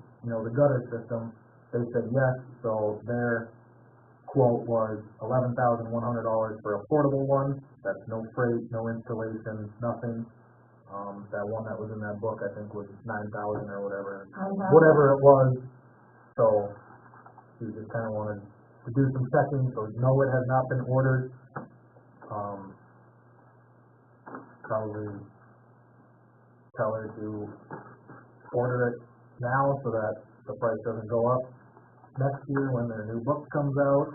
gutter system. They said yes, so their quote was $11,100 for a portable one. That's no freight, no installation, nothing. That one that was in that book, I think, was 9,000 or whatever it was. So we just kind of wanted to do some checking, so no, it has not been ordered. Probably tell her to order it now so that the price doesn't go up next year when their new book comes out,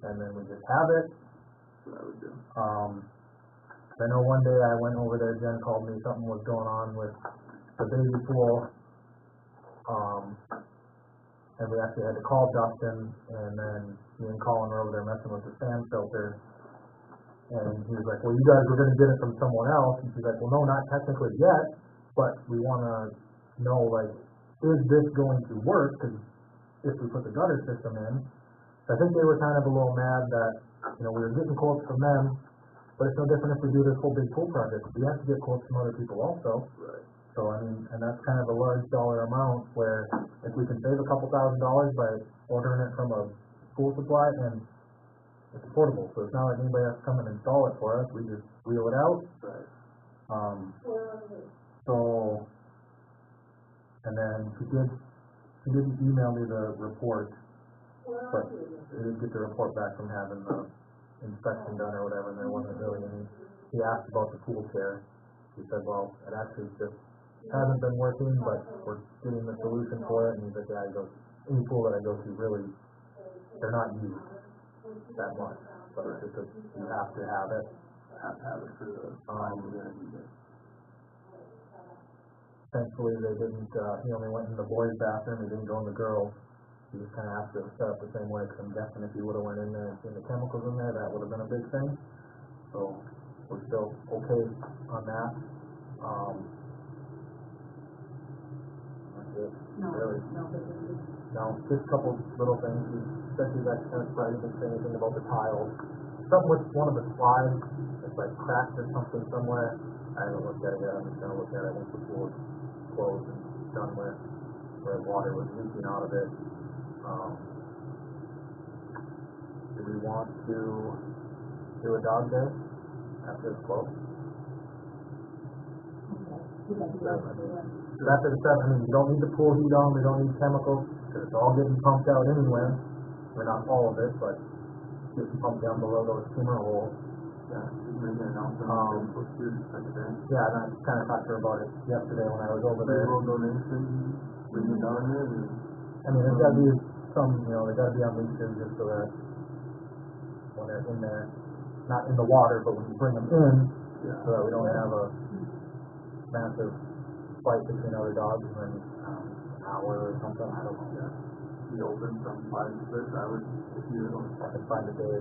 and then we just have it. That's what I would do. I know one day I went over there, Jen called me, something was going on with the baby pool. and we actually had to call Dustin, and then me and Colin were over there messing with the sand filter. And he was like, well, you guys were gonna get it from someone else, and she's like, well, no, not technically yet, but we wanna know, like, is this going to work, cause if we put the gutter system in. So I think they were kind of a little mad that, you know, we were getting quotes from them, but it's no different if we do this whole big pool project, we have to get quotes from other people also. Right. So, I mean, and that's kind of a large dollar amount where if we can save a couple $1,000s by ordering it from a pool supply, and it's portable, so it's not like anybody has to come and install it for us, we just wheel it out. Right. So, and then she didn't email me the report, but I didn't get the report back from having the inspection done or whatever, and there wasn't really any. He asked about the pool care. He said, well, it actually just hasn't been working, but we're getting the solution for it, and he's like, yeah, he goes, any pool that I go to, really, they're not used that much, but it's just that you have to have it. Have to have it for the, Thankfully, they didn't, he only went in the boys' bathroom, he didn't go in the girls'. He just kinda asked it set up the same way, cause I'm guessing if he would've went in there and seen the chemicals in there, that would've been a big thing. So, we're still okay on that. That's it, really. No, just a couple little things, he said he's actually gonna try to say anything about the tiles. Something with one of the slides, it's like cracked or something somewhere. I haven't looked at it yet, I'm just gonna look at it once the pool is closed and done with, where water was leaking out of it. Do we want to do a dog day after it's closed? After the 7, I mean, you don't need the pool heat on, we don't need chemicals, because it's all getting pumped out anyway. I mean, not all of it, but getting pumped down below those skimmer holes. yeah, bring it out, for students, like that. Yeah, and I kind of talked to her about it yesterday when I was over there. Little donation, bring it down there, and I mean, there's gotta be some, you know, they gotta be on leashes just so that when they're in there, not in the water, but when you bring them in, yeah. so that we don't have a massive fight between other dogs and then, an hour or something, I don't know. Yeah. Be open from 5 to 6, I would, if you don't. I can find a day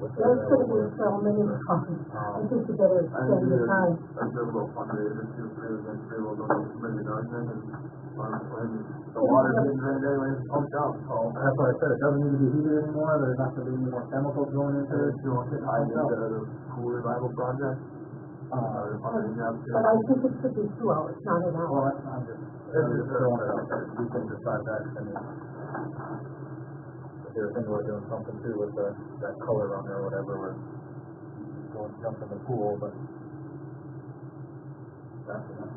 with the. There's gonna be so many problems, I think you better I spend think your time. I'd do a little fundraiser, too, for the next year, we'll donate to many dogs, and when the water's getting drained anyway, it's pumped out. Oh, that's what I said, it doesn't need to be heated anymore, there's not gonna be any more chemicals going into it. If you want to tie into the pool revival project, fundraising out But I think it should be 2 hours, not an Well, hour. I'm just throwing it out there, we can decide that, I mean. If you're thinking about doing something too with that color on there or whatever, or going to jump in the pool, but. That's enough.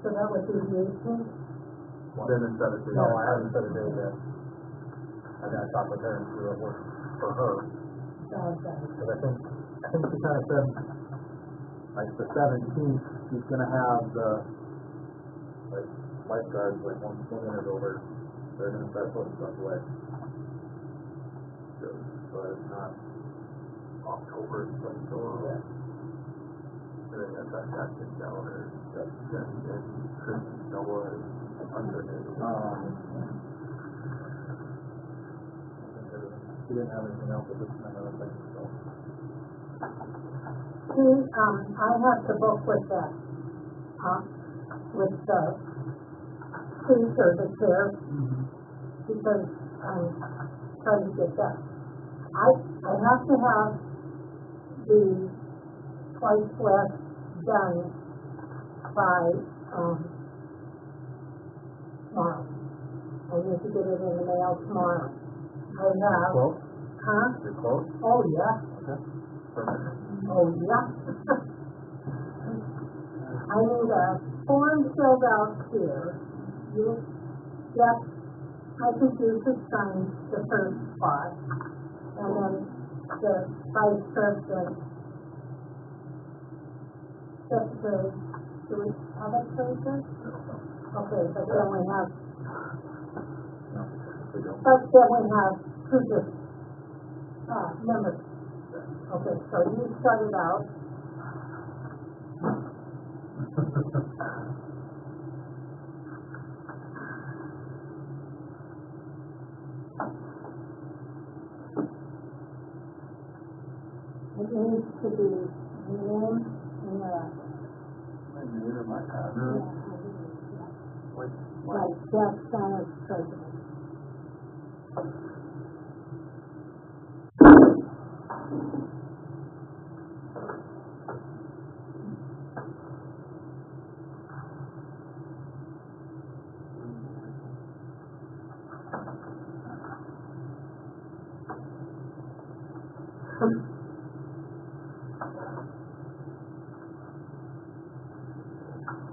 So that would be the 18th. Then instead of. No, I haven't set a date yet. I gotta talk with her and see what works for her, Okay. because I think she kinda said, like, the 17th, she's gonna have the, like, lifeguards, like, once swimming is over, they're gonna start putting stuff away. But it's not October, it's like, so, And then that gets down there, and Chris and Noah and under it. She didn't have anything else with this kind of thing, so. See, I have the book with the tree service there, because I'm trying to get that. I have to have the twice west done by, tomorrow. I need to get it in the mail tomorrow. I have, Close? huh? You're close? Oh, yeah. Okay. Perfect. Oh, yeah. I need a form filled out here. You, yep, I think you should sign the first spot. And then the vice president, secretary, do we have a treasurer? Okay, but then we have, We don't. but then we have two different, members. Okay, so you start it out. It needs to be name and your address. My name and my address. Like, Like Jeff Steiner, president.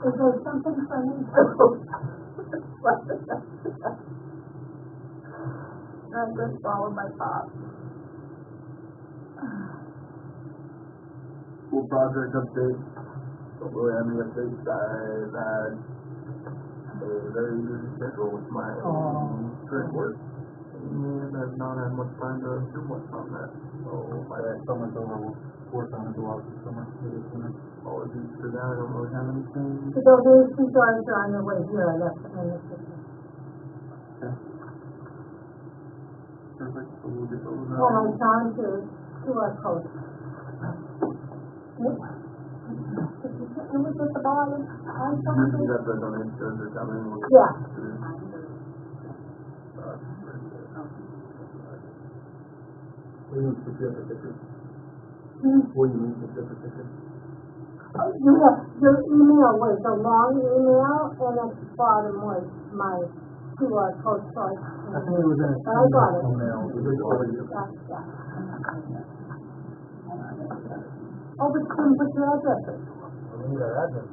Is there something funny? I just swallowed my pop. School project update. Don't really have any updates. I've had a very busy schedule with my current work. And I've not had much time to do much on that. So my Summer's over, we'll work on it throughout the summer, maybe sooner. apologies for that. I don't really have anything. So those two guys are on their way here, I left them in the kitchen. Perfect. So we'll get those When I out. found your QR code. Yep. It was at the bottom, I found You it. got the donations are coming. We'll Yeah. What do you mean specific pictures? Hmm. What do you mean specific pictures? Your email was a long email, and at the bottom was my QR code, so I think it was in a I got it. email. Yeah. Oh, but you couldn't put your address in. We need our address.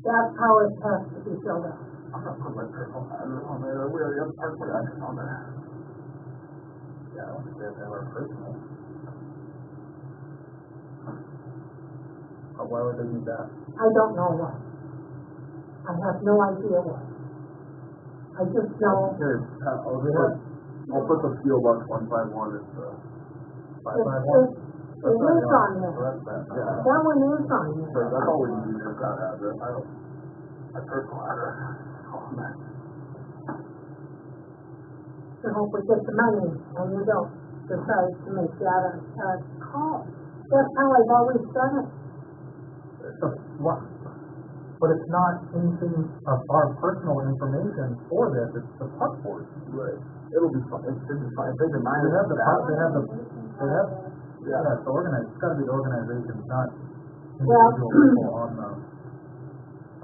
That's how it has to be filled out. I'm not putting my personal address on there. We already have our address on there. Yeah, I don't think we have to have our personal. Why would they need that? I don't know why. I have no idea why. I just know Here, I'll put the PO Box 151 as the 551? it is on there. yeah. That one is on So there. that's all we need is that address. I don't, my personal address. Oh, man. So hope we get the money, and you don't decide to make that a call. That's how I've always done it. What? But it's not anything of our personal information for this, it's the park board. Right. It'll be fine. It should be fine. They can They have the, Yeah. it's organized, it's gotta be the organization, not Well- individual people on the,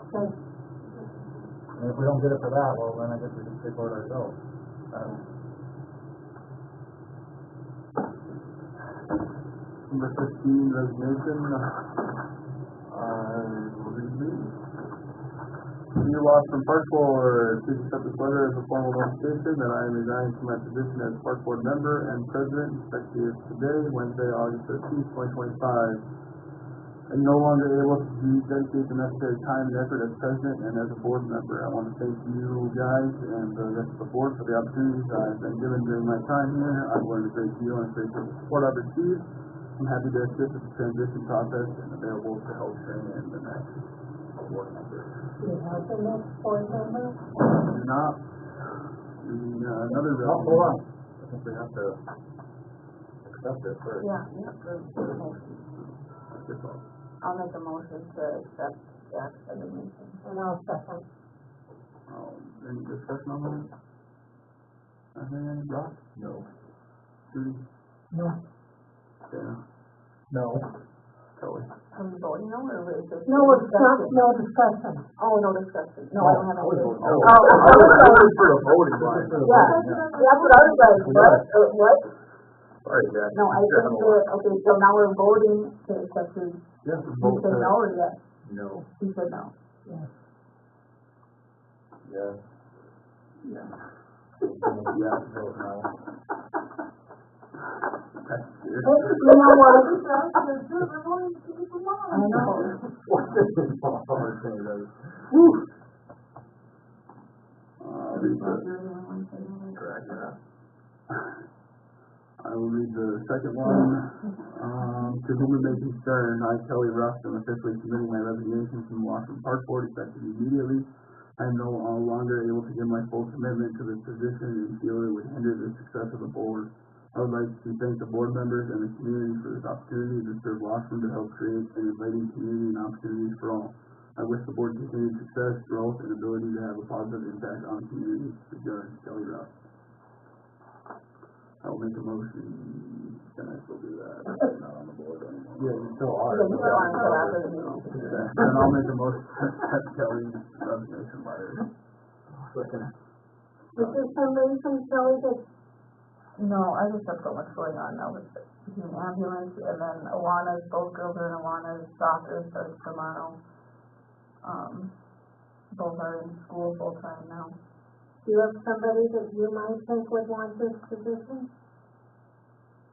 Okay. and if we don't get it for that, well, then I guess we can pay for it ourselves. Number 15, resignation. Will read these. Senior loss from Park Board, please accept this letter as a formal notification that I am resigning from my position as Park Board member and president effective today, Wednesday, August 13th, 2025. I'm no longer able to dedicate the necessary time and effort as president and as a board member. I want to thank you guys and the rest of the board for the opportunities I've been given during my time here. I've learned a great deal and grateful for the support I've received. I'm happy to assist with the transition process and available to help train in the next board member. Do you have the next board member? Do not, another. Hold on. I think we have to accept it first. Yeah, you have to do the motion. I'll make a motion to accept Jack's resignation. And I'll second. Any discussion on that? Anything, Rob? No. Judy? No. Dana? No. Kelly? Are we voting now, or is this? No, it's not, no discussion. Oh, no discussion. No, I don't have any. Oh, Oh, I was for the voting line. yeah, that's what I was like, what? Sorry, Jack. No, I didn't do it, okay, so now we're voting to accept his, Yes, he vote said no or yes? No. He said no. Yes. Yeah. Yeah, vote no. You know what? I know. What is this motherfucker saying, though? Whew. Read the, correct, yeah. I will read the second one. To whom it may concern, I, Kelly Ruff, am officially submitting my resignation from the Washington Park Board effective immediately. I am no longer able to give my full commitment to this position and feel it would hinder the success of the board. I would like to thank the board members and the community for this opportunity to serve Washburn to help create an inviting community and opportunities for all. I wish the board continued success, growth, and ability to have a positive impact on the community. Adjourned, Kelly Ross. I will make a motion. Can I still do that? I'm not on the board anymore. Yeah, you still are. Yeah, you still are until after the meeting. Then I'll make a motion to accept Kelly's resignation letter. Second. Is there some reason, Kelly, that No, I just have so much going on now with the ambulance, and then Alana's, both girls are in Alana's soccer starts tomorrow. Both are in school full time now. do you have somebody that you might think would want this position?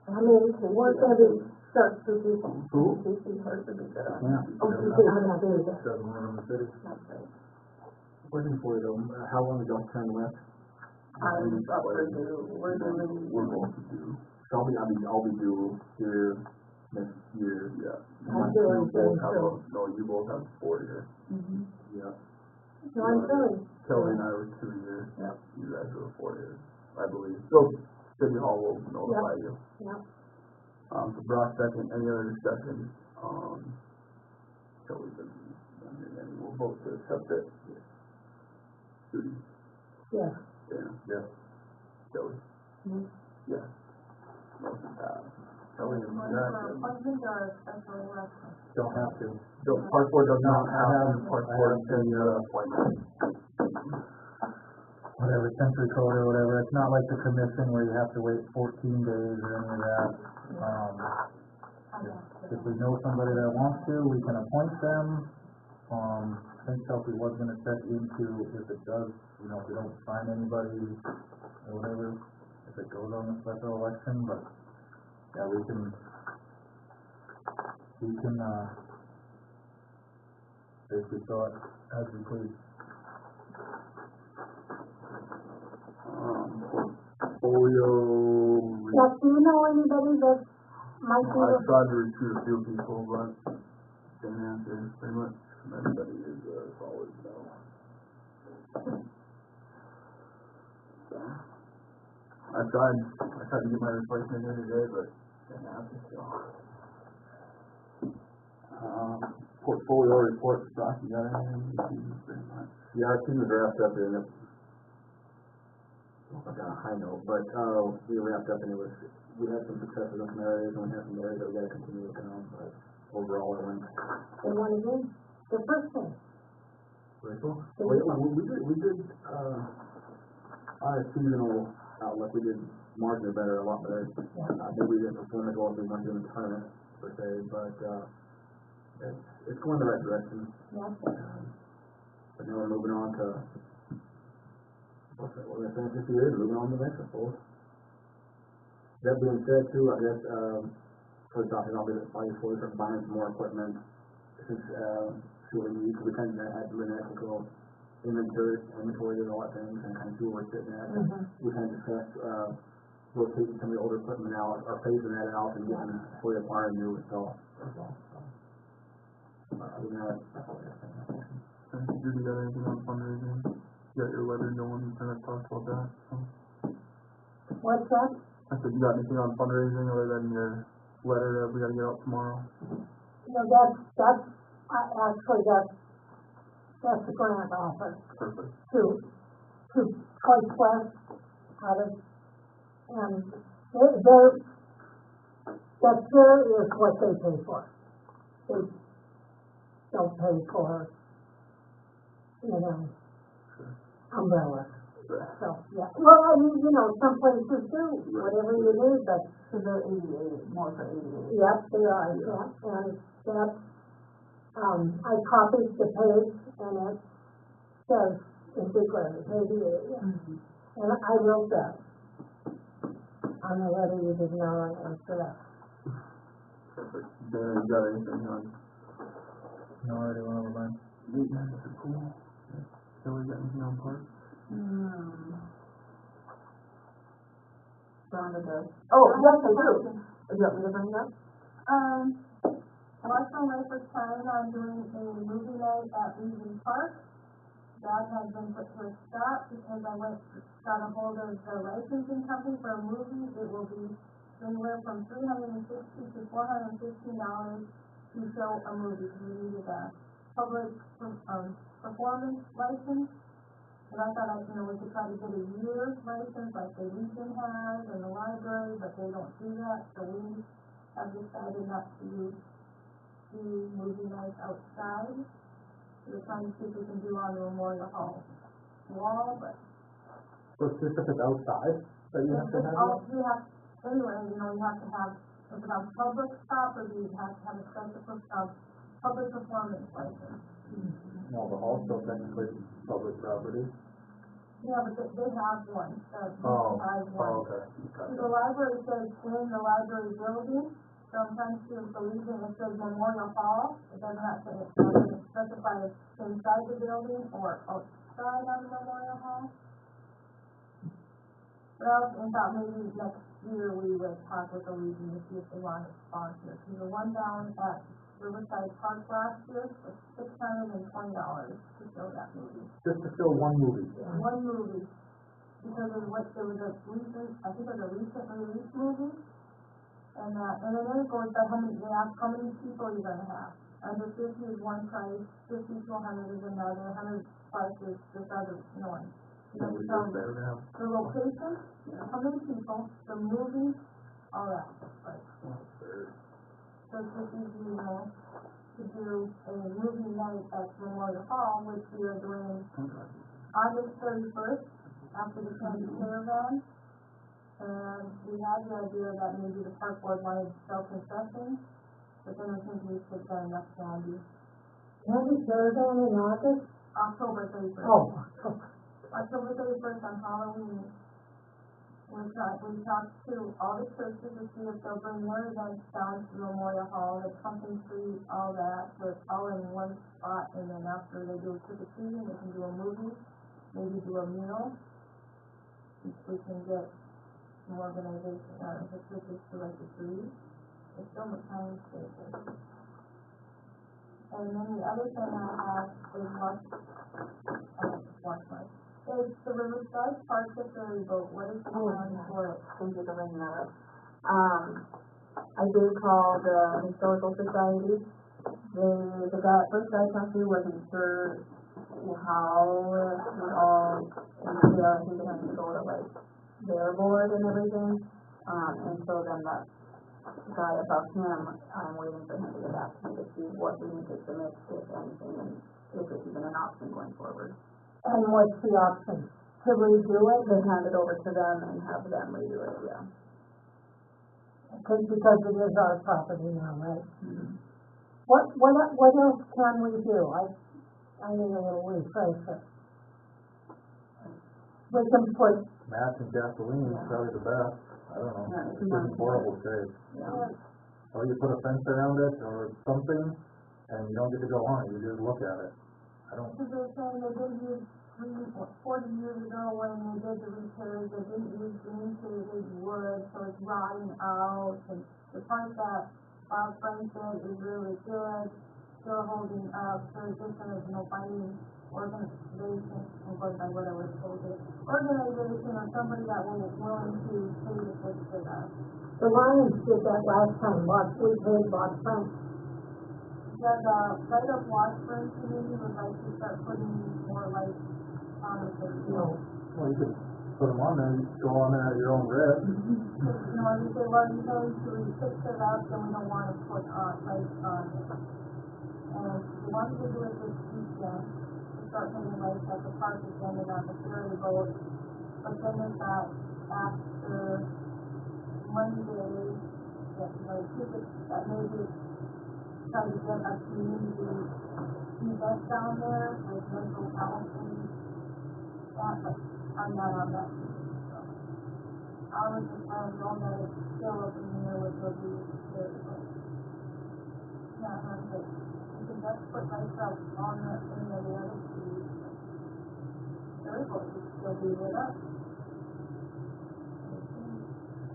I mean, we're gonna be start position. Who? Casey's hard to be good on. Yeah. Oh, you did, I'm not doing that. Doesn't live in the city. That's right. Question for you though, how long ago turn left? I'm up for due, we're doing. We're going to do. So I'll be due here next year. Yeah. I'm doing You both good, have too. no, you both have 4 years. Mhm. Yeah. No, I'm doing. Kelly and I were 2 years. Yep. You guys were 4 years, I believe. So, City Hall will notify you. Yep. So Brock second, any other discussion? Kelly doesn't, and we'll vote to accept it. Judy? Yes. Dan? Yes. Kelly? Mhm. Yes. Motion passed. Kelly, is One that? for appointment or special election? Don't have to. Park Board does not I have, have- Park I Board have can, the, appointment. Whatever, century code or whatever, it's not like the commission where you have to wait 14 days or any of that. If we know somebody that wants to, we can appoint them. I think Chelsea was gonna check into if it does, if we don't find anybody or whatever, if it goes on the special election, but, yeah, we can, basically fill it as we please. Portfolio. Jeff, do you know anybody that might be, I tried to recruit a few people, but didn't answer. Pretty much everybody is solid, so. I tried to get my replacement here today, but didn't happen, so. Portfolio report, Brock, you got anything? Pretty much. Yeah, our team is wrapped up in it. I got a high note, but, we wrapped up and we had some success in some areas and we had some areas that we gotta continue working on, but overall it went they want to do the first thing? very cool. We did, our seasonal outlook, we did marginally better, a lot better. I think we didn't perform as well as we went in the tournament per se, but, it's going the right direction. Yes. But now we're moving on to, we're gonna finish this year and moving on to the next one, folks. That being said too, I guess, for the topic, I'll be buying some more equipment. Since, see what we need, because we kind of had to do an actual inventory and all that things, and kind of see where we're sitting at. We kind of discussed, rotating some of the older equipment out, or phasing that out and getting, fully acquiring new, so, that's all. Other than that, that's all I got. Judy, got anything on fundraising? You got your letter going, you kind of talked about that, so. What's that? I said, you got anything on fundraising other than your letter that we gotta get out tomorrow? No, that's the grant offer Perfect. to Choice West out of, and that there is what they pay for. They don't pay for, umbrellas. So, yeah, well, I mean, some places do, whatever you need, but. So they're 88, more for 88. Yep, they are, yeah, and that, I copied the page, and it says, in secret, maybe, and I wrote that on the letter you did not answer that. Perfect. Dan, you got anything on? No, I already went over mine. Maintenance or pool? Kelly, got anything on park? Rhonda does. Oh, yes, I do. You want me to bring it up? Washburn Lake was planning on doing a movie night at Legion Park that has been put to a stop because I got a hold of the licensing company for a movie. It will be anywhere from $360 to $415 to show a movie. We needed a public, performance license. And I thought, we could try to get a year's license like the Legion has and the library, but they don't do that, so we have decided not to do movie nights outside. We're trying to see if we can do on the Memorial Hall wall, but. So it's just if it's outside, that you have to have it? You have, anyway, you have to have, if it's on public property, you have to have a special, public performance license. No, but also technically public property. Yeah, but they have one, Oh, has one. oh, okay. See, the library says in the library building, sometimes to the Legion, it says Memorial Hall, it does not say, it doesn't specify if it's inside the building or outside on the Memorial Hall. Well, I thought maybe next year we would talk with the Legion to see if they want to sponsor. So the one down at Riverside Park last year was $620 to show that movie. Just to show one movie? One movie. Because there was a recent, I think it was a recent release movie. And then it goes by how many people you're gonna have. Under 50 is one price, 50 to 100 is another, 100 plus is this other one. That was just there to have. The location, how many people, the movie, all that, right. So it's just easy, to do a movie night at Memorial Hall, which we are doing August 31st, after the Candy Caravan. And we had the idea that maybe the park board wanted to sell concessions, but then I think we should get enough candy. Candy Caravan in August? October 31st. Oh, October 31st on Halloween. We talked to all the churches to see if they'll bring their events down to Memorial Hall, the pumpkin tree, all that, so it's all in one spot, and then after they do a trick-or-treating, they can do a movie, maybe do a meal. If we can get some organization, the churches to like agree, there's so much time to stay there. And then the other thing I have is it's the Riverside Park the ferry boat. What is the plan for it? Thank you for bringing that up. I did call the Historical Society. The first guy I talked to wasn't sure how it all entail. I think they have to go to like their board and everything. And so then that guy above him, I'm waiting for him to get back to me to see what we need to submit, if anything, and if it's even an option going forward. and what's the option? To redo it? They hand it over to them and have them redo it, yeah. Because it is our property now, right? Mm-hmm. What else can we do? I need a little refresher. We can put, Math and gasoline is probably the best. I don't know. Yeah, It's in horrible shape. Yeah. Or you put a fence around it or something, and you don't get to go on it, you just look at it. I don't, Because they're saying they didn't use 40 years ago when they did the repairs, they didn't use green shaded wood, so it's rotting out, and the part that Bob Frank said is really good, still holding up, so it's just finding organization, I'm going by what I was told, organization or somebody that will willing to pay to fix it up. the Lions did that last time, we paid Bob Frank. Yeah, the right of Washburn community would like to start putting more lights on the video. well, you could put them on there, you could go on there at your own risk. You say, well, you know, to fix it up, then we don't want to put lights on it. And we wanted to do it this weekend, to start putting lights at the park again and on the ferry boat. But then they thought after Monday, that maybe try to get a community event down there with mental health and that, but I'm not on that team, so. I was just know that it's still up in the air with the very good. Yeah, but you can just put myself on that any of the other trees. Very good, you still be lit up.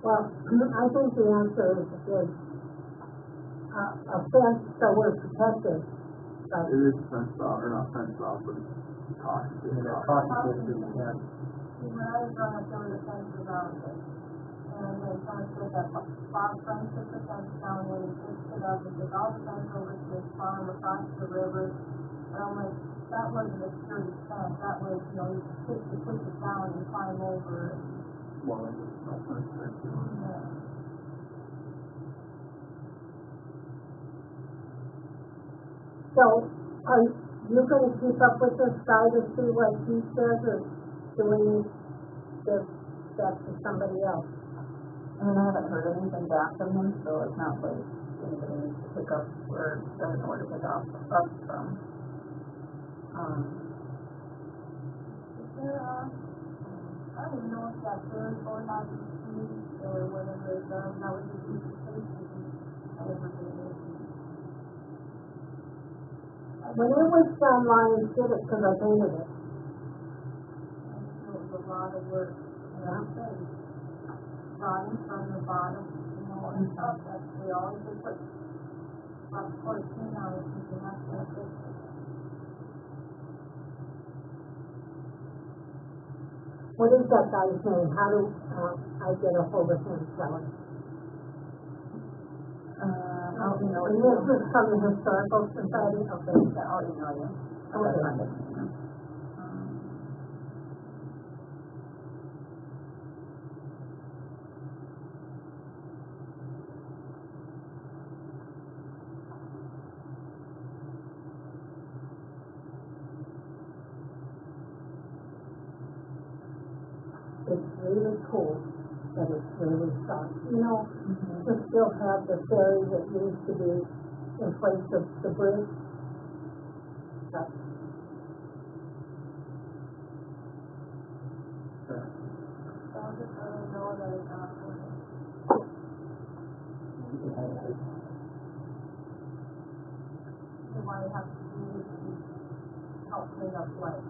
Well, I think the answer is a fence so we're protected. It is fenced off, or not fenced off, but cost. I mean, it's cost efficient, you can't, See, when I was growing up, there were the fences around it. And then someone said that Bob Frank took the fence down when he fixed it up, and took all the fence over to his farm across the river. And I'm like, that wasn't a sturdy fence, that was, you know, you push it down and climb over it. Well, that's not speculative. Yeah. So, are you gonna keep up with this guy to see what he says, or do we need to that to somebody else? I mean, I haven't heard anything back from him, so it's not like anybody needs to pick up or doesn't know where to pick up from. Is there, I don't even know if that third going on the street or whatever it does, that was a piece of safety. I never did it. When it was done, Lions did it because I painted it. And so it was a lot of work. And I said, starting from the bottom, you know, and up, that's, they always just put about 14 on it, you have to fix it. What is that guy's name? How do I get a hold of him, Kelly? I'll email And it to this you. is from the Historical Society? Okay. Yeah, I'll email you. Okay. I'll send it to you. It's really cool, and it's really fun. You know, to still have the ferry that used to be in place of the bridge. That's So I'll just let them know that it's not working. So what I have to do is help clean up like,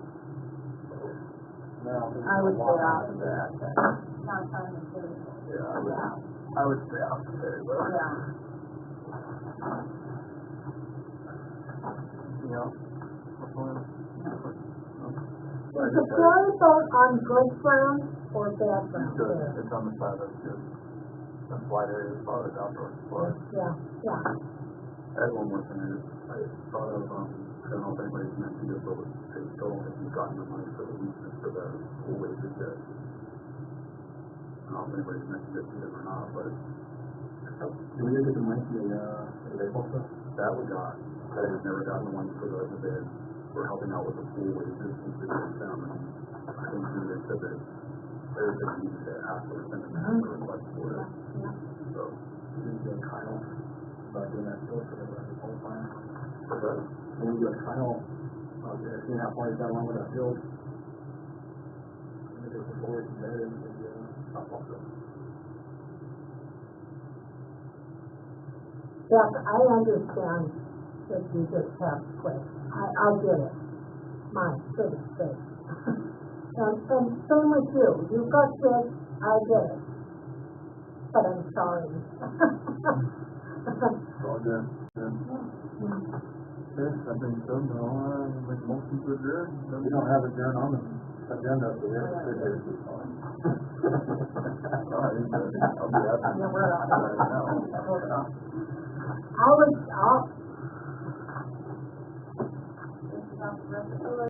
I would stay off of that. not time to do it. I would stay off the ferry, but. Yeah. You know, Is the ferry boat on good ground or bad ground? good, there? it's on the side that's good. That's wide area as far as outdoor sports. Yeah, yeah. I had one more thing, I thought of, I don't know if anybody's mentioned it, but I still don't think we've gotten the money for the leases for the pool wages yet. I don't know if anybody's mentioned it to them or not, but Do we get the money from the baseball stuff? that we got, I just never gotten the one for the bid. We're helping out with the pool wages since we did them, and I think they said that there's a need to ask for sending that for request for it, so. We do a trial, about doing that still for the whole plan. But that, When we do a trial, seeing how far he's got along with that field. If it's before it's better, softball field. Yes, I understand that you just have to quit. I get it. My goodness sake. And same with you. You got this, I get it. But I'm sorry. All good. Okay, I think so. No, make a motion to adjourn. We don't have adjourn on the agenda, so we have to sit here. I'll be happy. Yeah, we're out. Hold it off. I would, Think about the rest of the